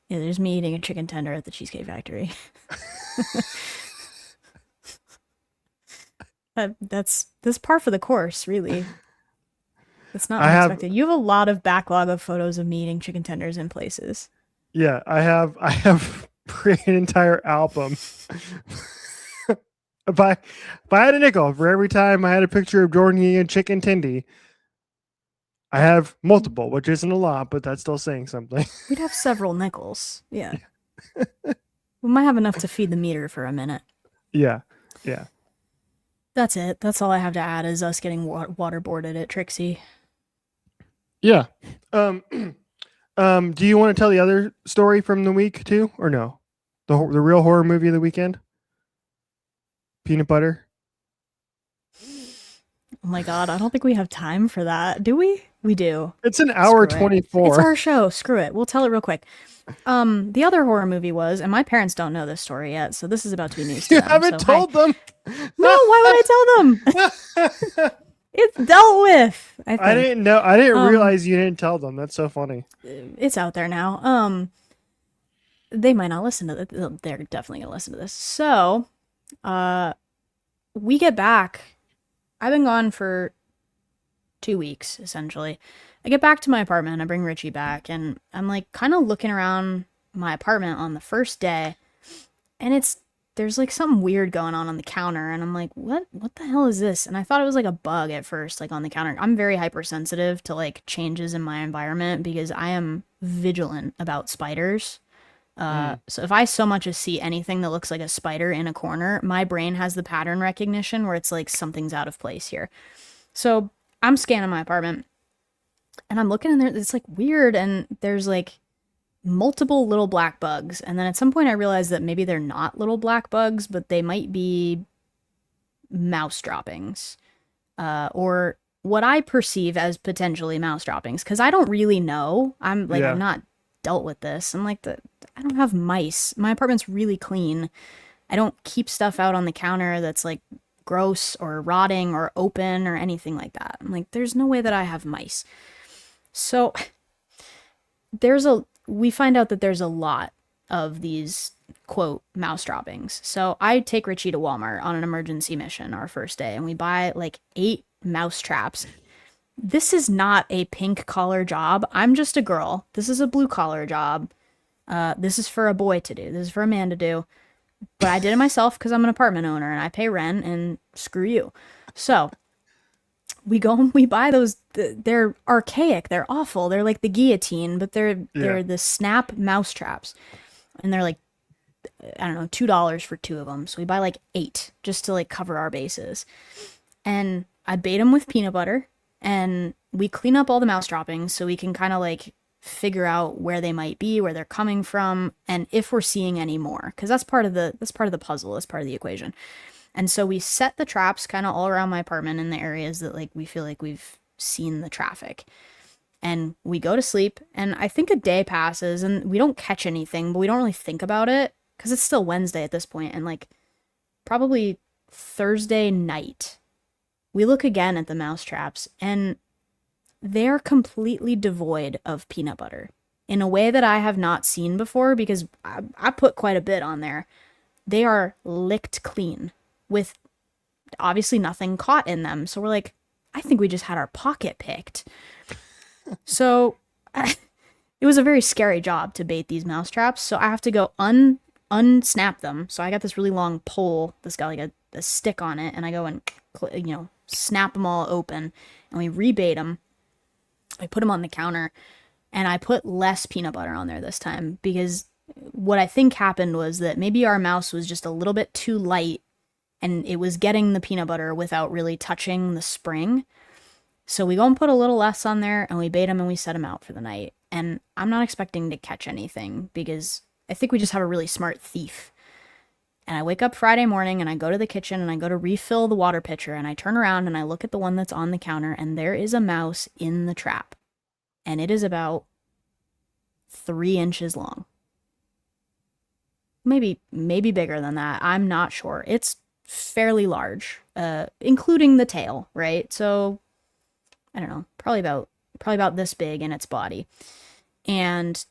Yeah, there's me eating a chicken tender at the Cheesecake Factory. That's par for the course, really. It's not unexpected. You have a lot of backlog of photos of me eating chicken tenders in places. Yeah, I have created an entire album. If I had a nickel for every time I had a picture of Jordan eating a chicken tendy, I have multiple, which isn't a lot, but that's still saying something. We'd have several nickels. Yeah. We might have enough to feed the meter for a minute. Yeah. Yeah. That's it. That's all I have to add is us getting waterboarded at Trixie. Yeah. Do you want to tell the other story from the week too, or no? The real horror movie of the weekend? Peanut butter. Oh my god, I don't think we have time for that. Do we? We do. It's an hour 24. It's our show. Screw it. We'll tell it real quick. The other horror movie was, and my parents don't know this story yet, so this is about to be news to them. You haven't told them? No, why would I tell them? It's dealt with. I think. I didn't know. I didn't realize you didn't tell them. That's so funny. It's out there now. They might not listen to it. They're definitely gonna listen to this. So, we get back. I've been gone for 2 weeks, essentially. I get back to my apartment. I bring Richie back, and I'm like kind of looking around my apartment on the first day, and it's there's like something weird going on the counter, and I'm like, what the hell is this? And I thought it was like a bug at first, like on the counter. I'm very hypersensitive to like changes in my environment because I am vigilant about spiders. Mm. So if I so much as see anything that looks like a spider in a corner, my brain has the pattern recognition where it's like something's out of place here. So I'm scanning my apartment and I'm looking in there, it's like weird, and there's like multiple little black bugs. And then at some point I realized that maybe they're not little black bugs, but they might be mouse droppings. Or what I perceive as potentially mouse droppings, because I don't really know. I'm like, I've Yeah. not dealt with this. I'm like, I don't have mice. My apartment's really clean. I don't keep stuff out on the counter that's like gross or rotting or open or anything like that. I'm like, there's no way that I have mice. So we find out that there's a lot of these quote mouse droppings. So I take Richie to Walmart on an emergency mission our first day, and we buy like 8 mouse traps. This is not a pink collar job. I'm just a girl. This is a blue collar job. This is for a boy to do. This is for a man to do. But I did it myself because I'm an apartment owner and I pay rent, and screw you. So we go and we buy those. They're archaic. They're awful. They're like the guillotine, but they're Yeah. the snap mouse traps, and they're like, I don't know, $2 for 2 of them. So we buy like 8 just to like cover our bases. And I bait them with peanut butter, and we clean up all the mouse droppings so we can kind of like figure out where they might be, where they're coming from, and if we're seeing any more, because that's part of the puzzle, that's part of the equation. And so we set the traps kind of all around my apartment in the areas that like we feel like we've seen the traffic. And we go to sleep, and I think a day passes and we don't catch anything, but we don't really think about it because it's still Wednesday at this point, and like probably Thursday night we look again at the mouse traps, and they're completely devoid of peanut butter in a way that I have not seen before because I put quite a bit on there. They are licked clean with obviously nothing caught in them. So we're like, I think we just had our pocket picked. So it was a very scary job to bait these mouse traps. So I have to go unsnap them. So I got this really long pole that's got like a stick on it, and I go and snap them all open, and we rebait them. I put them on the counter, and I put less peanut butter on there this time because what I think happened was that maybe our mouse was just a little bit too light, and it was getting the peanut butter without really touching the spring. So we go and put a little less on there, and we bait them and we set them out for the night. And I'm not expecting to catch anything because I think we just have a really smart thief. And I wake up Friday morning and I go to the kitchen and I go to refill the water pitcher, and I turn around and I look at the one that's on the counter, and there is a mouse in the trap. And it is about 3 inches long. Maybe bigger than that. I'm not sure. It's fairly large, including the tail, right? So I don't know, probably about this big in its body. And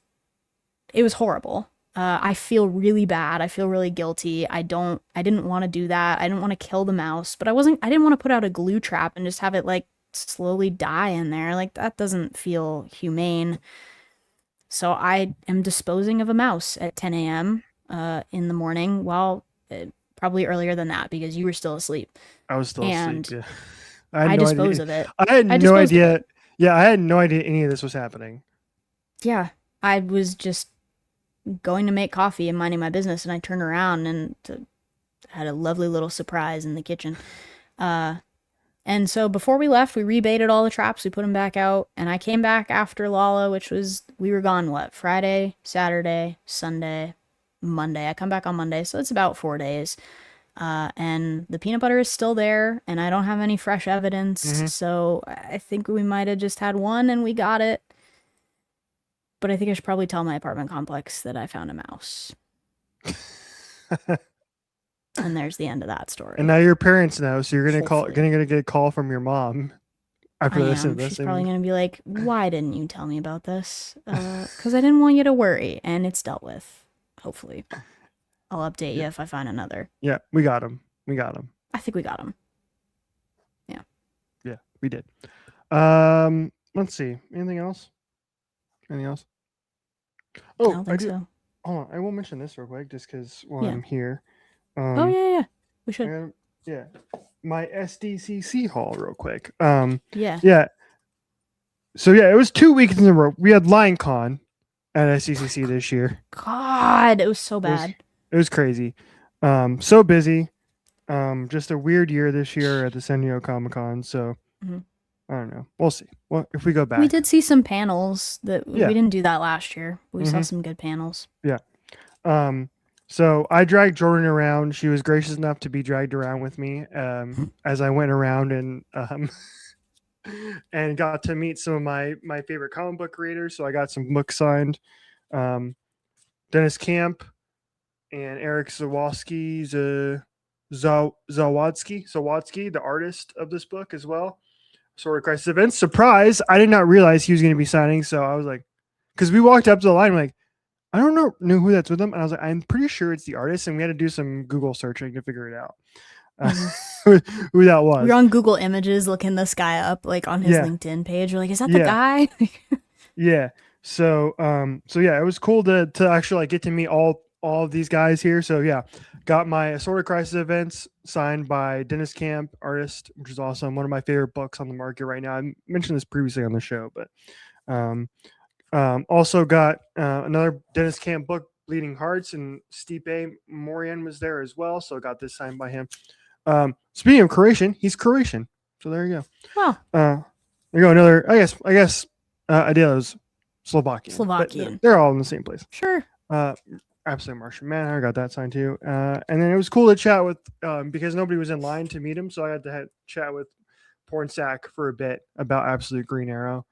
it was horrible. I feel really bad. I feel really guilty. I didn't want to do that. I didn't want to kill the mouse, but I didn't want to put out a glue trap and just have it like slowly die in there. Like that doesn't feel humane. So I am disposing of a mouse at 10 a.m. In the morning. Well, probably earlier than that because you were still asleep. I was still And asleep. Yeah. I had I no dispose idea. of it. I had I no disposed of idea. it. Yeah, I had no idea any of this was happening. Yeah, I was just going to make coffee and minding my business, and I turned around and had a lovely little surprise in the kitchen. Uh, and so before we left, we rebaited all the traps, we put them back out, and I came back after Lala, which was, we were gone, what, Friday, Saturday, Sunday, Monday. I come back on Monday, so it's about 4 days. And the peanut butter is still there, and I don't have any fresh evidence, Hmm. so I think we might have just had one and we got it. But I think I should probably tell my apartment complex that I found a mouse. And there's the end of that story. And now your parents know, so you're Hopefully. gonna get a call from your mom after I this. am. She's probably going to be like, why didn't you tell me about this? Because I didn't want you to worry, and it's dealt with. Hopefully. I'll update you if I find another. Yeah, we got him. We got him. I think we got him. Yeah, we did. Let's see. Anything else? Anything else? I Oh, don't I think do. so. Hold on. I will mention this real quick, just because while Yeah. I'm here. Oh Um, yeah, yeah. We should. and yeah, my SDCC haul real quick. Yeah. Yeah. So yeah, it was 2 weeks in a row. We had LineCon at SDCC this year. God, it was so It was bad. it was crazy. So busy. Just a weird year this year at the San Diego Comic Con. So Mhm. I don't know. We'll see. Well, if we go We back, did see some panels that yeah, we didn't do that last year. We saw hmm some good panels. yeah. Um, so I dragged Jordan around. She was gracious enough to be dragged around with me as I went around and got to meet some of my favorite comic book creators. So I got some books signed. Um, Dennis Camp and Eric Zawadsky, the artist of this book as well. Sword of Crisis Events. Surprise! I did not realize he was going to be signing. So I was like, because we walked up to the line, I'm like, I don't know who that's with him, and I was like, I'm pretty sure it's the artist, and we had to do some Google searching to figure it out. Hmm. Who that We were was? on Google Images looking this guy up, like on his Yeah, LinkedIn page. We're like, is that the yeah, guy? yeah. So yeah, it was cool to actually like get to meet all of these guys here. So yeah, got my Sword of Crisis Events signed by Dennis Camp, artist, which is awesome. One of my favorite books on the market right now. I mentioned this previously on the show, but um, also got another Dennis Camp book, Bleeding Hearts, and Stipe Morian was there as well. So I got this signed by him. Speaking of Croatian, he's Croatian. So there you Well, go. There you go. Another. I guess Adéla's Slovakian, but Slovakian. they're all in the same place. Sure. Uh, Absolute Martian Manhunter, got that signed too. And then it was cool to chat with because nobody was in line to meet him, so I had to chat with Pornsack for a bit about Absolute Green Arrow,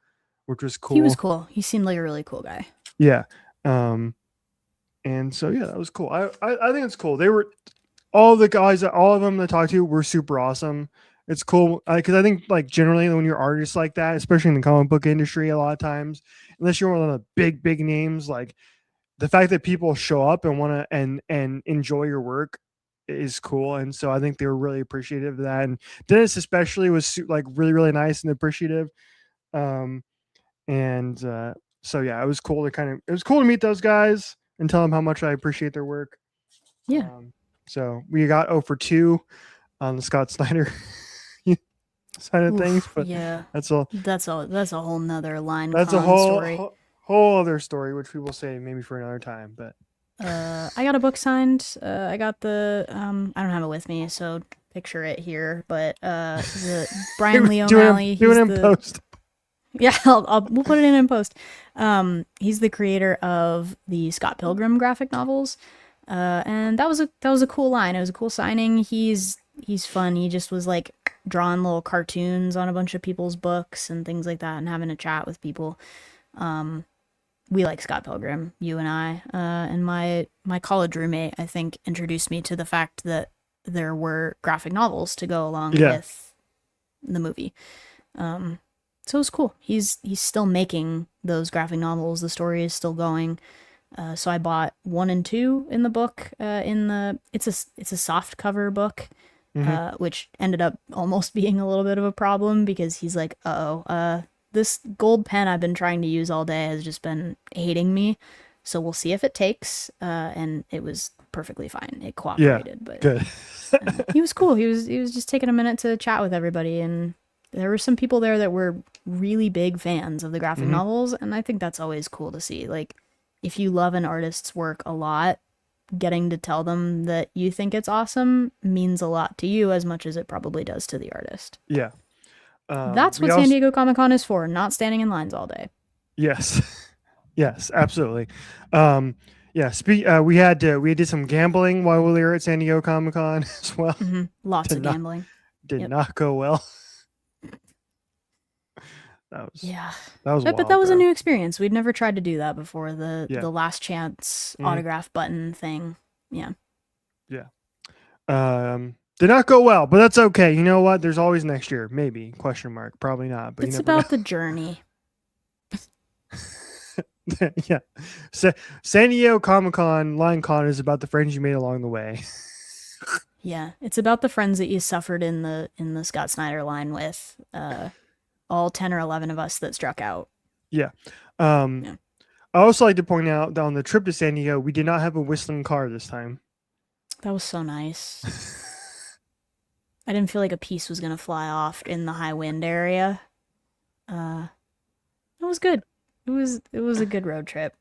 which was cool. He was cool. He seemed like a really cool guy. Yeah. And so yeah, that was cool. I think it's cool. They were all the guys, all of them that I talked to were super awesome. It's cool because I think like generally when you're artists like that, especially in the comic book industry, a lot of times, unless you're one of the big names, like the fact that people show up and want to and enjoy your work is cool. And so I think they were really appreciative of that. And Dennis especially was like really nice and appreciative. Um, and so yeah, it was cool to meet those guys and tell them how much I appreciate their work. Yeah. So we got 0 for 2 on the Scott Snyder side of things, but yeah. that's all. That's a whole nother line. That's a story. whole other story, which we will say maybe for another time. But I got a book signed. I got the I don't have it with me, so picture it here. But the Brian Lee O'Malley. Do it in post. Yeah, we'll put it in post. He's the creator of the Scott Pilgrim graphic novels, and that was a cool line. It was a cool signing. He's fun. He just was like drawing little cartoons on a bunch of people's books and things like that, and having a chat with people. We like Scott Pilgrim, you and I, and my college roommate, I think, introduced me to the fact that there were graphic novels to go along with the movie. So it was cool. He's still making those graphic novels. The story is still going. So I bought 1 and 2 in the book. It's a soft cover book, which ended up almost being a little bit of a problem because he's like, this gold pen I've been trying to use all day has just been hating me. So we'll see if it takes. And it was perfectly fine. It cooperated. Yeah, but good. he was cool. He was just taking a minute to chat with everybody, and there were some people there that were really big fans of the graphic novels, and I think that's always cool to see. Like, if you love an artist's work a lot, getting to tell them that you think it's awesome means a lot to you as much as it probably does to the artist. Yeah. That's what San Diego Comic-Con is for, not standing in lines all day. Yes. Yes, absolutely. Yeah, we did some gambling while we were at San Diego Comic-Con as well. Lots of gambling. Did not go well. That was but that was a new experience. We'd never tried to do that before. The last chance autograph button thing. Yeah. Did not go well, but that's okay. You know what? There's always next year, maybe ? Probably not. But it's about the journey. Yeah. San Diego Comic-Con LineCon is about the friends you made along the way. Yeah, it's about the friends that you suffered in the Scott Snyder line with. All 10 or 11 of us that struck out. Yeah. I also like to point out that on the trip to San Diego, we did not have a whistling car this time. That was so nice. I didn't feel like a piece was gonna fly off in the high wind area. It was good. It was a good road trip.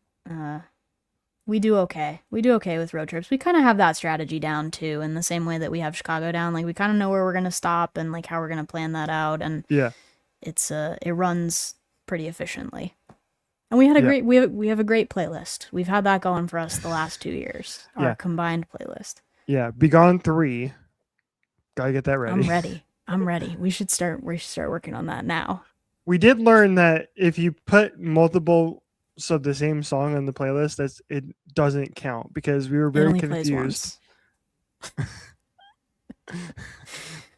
We do okay. We do okay with road trips. We kind of have that strategy down too, in the same way that we have Chicago down. Like we kind of know where we're gonna stop and like how we're gonna plan that out, and Yeah. it runs pretty efficiently. And we had a great we have a great playlist. We've had that going for us the last 2 years. Our combined playlist. Yeah. Be Gone 3. Gotta get that ready. I'm ready. We should start working on that now. We did learn that if you put multiple of the same song on the playlist, it doesn't count, because we were very confused.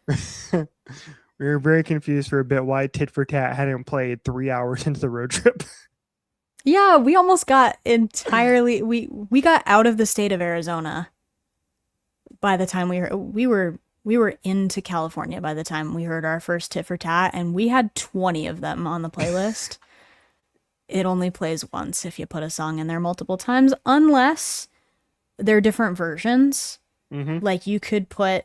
We were very confused for a bit why Tit for Tat hadn't played 3 hours into the road trip. Yeah, we almost got entirely we got out of the state of Arizona by the time we were into California by the time we heard our first Tit for Tat, and we had 20 of them on the playlist. It only plays once if you put a song in there multiple times, unless they're different versions. Mm-hmm. Like you could put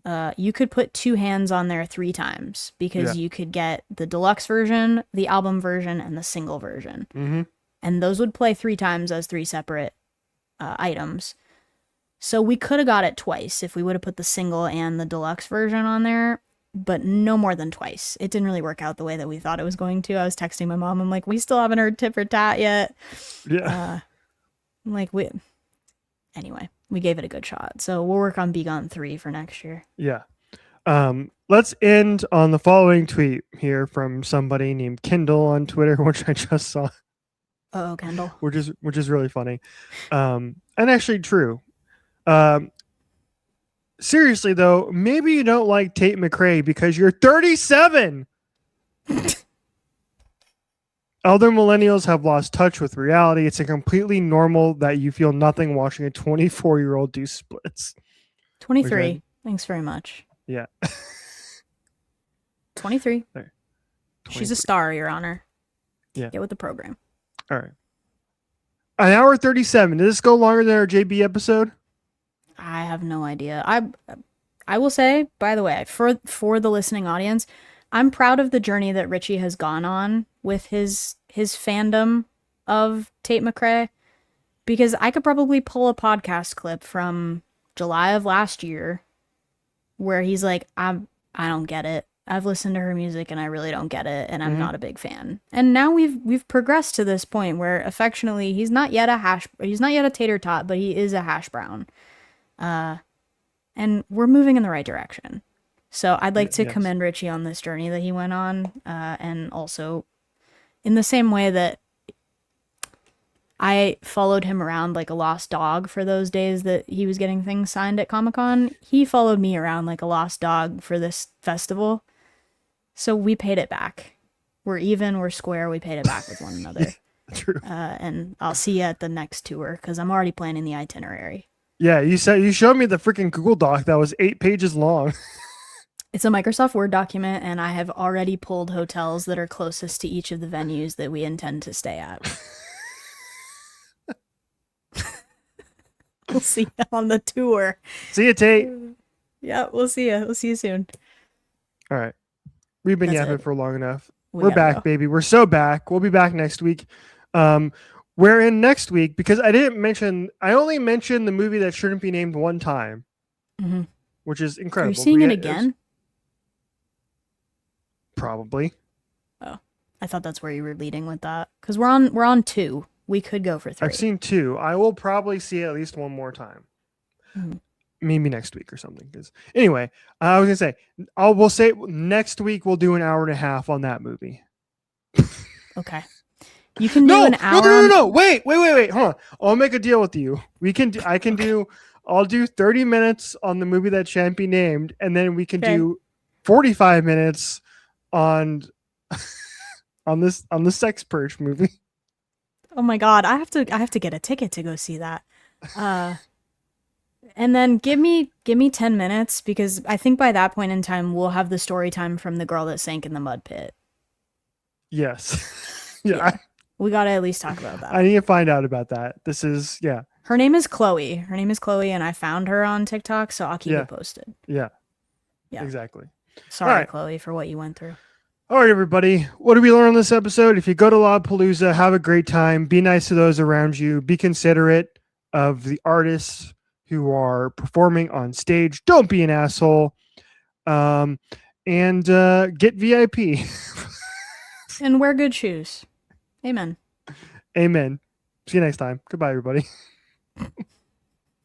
2 Hands on there 3 times, because you could get the deluxe version, the album version, and the single version. Mm-hmm. And those would play 3 times as 3 separate items. So we could have got it twice if we would have put the single and the deluxe version on there, but no more than twice. It didn't really work out the way that we thought it was going to. I was texting my mom. I'm like, we still haven't heard Tit for Tat yet. Yeah. Anyway, we gave it a good shot. So we'll work on Be Gone 3 for next year. Yeah. Let's end on the following tweet here from somebody named Kendall on Twitter, which I just saw. Oh, Kendall. Which is really funny. And actually true. Seriously though, maybe you don't like Tate McRae because you're 37. Elder millennials have lost touch with reality. It's a completely normal that you feel nothing watching a 24-year-old do splits. 23. Thanks very much. Yeah. 23. There. She's a star, Your Honor. Yeah. Get with the program. All right. An hour 37. Did this go longer than our JB episode? I have no idea. I will say, by the way, for the listening audience, I'm proud of the journey that Richie has gone on with his fandom of Tate McRae, because I could probably pull a podcast clip from July of last year where he's like, I don't get it. I've listened to her music and I really don't get it, and I'm not a big fan. And now we've progressed to this point where affectionately he's not yet a tater tot, but he is a hash brown. And we're moving in the right direction. So I'd like to commend Richie on this journey that he went on, and also in the same way that I followed him around like a lost dog for those days that he was getting things signed at Comic-Con, he followed me around like a lost dog for this festival. So we paid it back. We're even, we're square, we paid it back with one another. True. And I'll see you at the next tour, because I'm already planning the itinerary. Yeah, you showed me the freaking Google Doc that was 8 pages long. It's a Microsoft Word document, and I have already pulled hotels that are closest to each of the venues that we intend to stay at. We'll see you on the tour. See you, Tate. Yeah, we'll see you. We'll see you soon. All right. We've been That's yapping it. for long enough. We We're gotta back, go. baby. We're so back. We'll be back next week. We're in next week because I only mentioned the movie that shouldn't be named one time, which is incredible. Are you seeing it again? Probably. Oh, I thought that's where you were leading with that. Because we're on 2. We could go for 3. I've seen 2. I will probably see it at least one more time. Maybe next week or something. Because anyway, I was gonna say, we'll say next week we'll do an hour and a half on that movie. Okay. You can do an hour. No. Wait. Hold on. I'll make a deal with you. I'll do 30 minutes on the movie that shan't be named, and then we can do 45 minutes on the Sex Purge movie. Oh my god, I have to get a ticket to go see that. And then give me 10 minutes, because I think by that point in time we'll have the story time from the girl that sank in the mud pit. Yes. Yeah. We got to at least talk about that. I need to find out about that. This is Her name is Chloe. Her name is Chloe, and I found her on TikTok, so I'll keep Yeah. you posted. Yeah. Yeah. Exactly. Sorry, right. Chloe, for what you went through. All right, everybody. What did we learn on this episode? If you go to Lollapalooza, have a great time. Be nice to those around you. Be considerate of the artists who are performing on stage. Don't be an asshole. And get VIP. And wear good shoes. Amen. Amen. See you next time. Goodbye, everybody.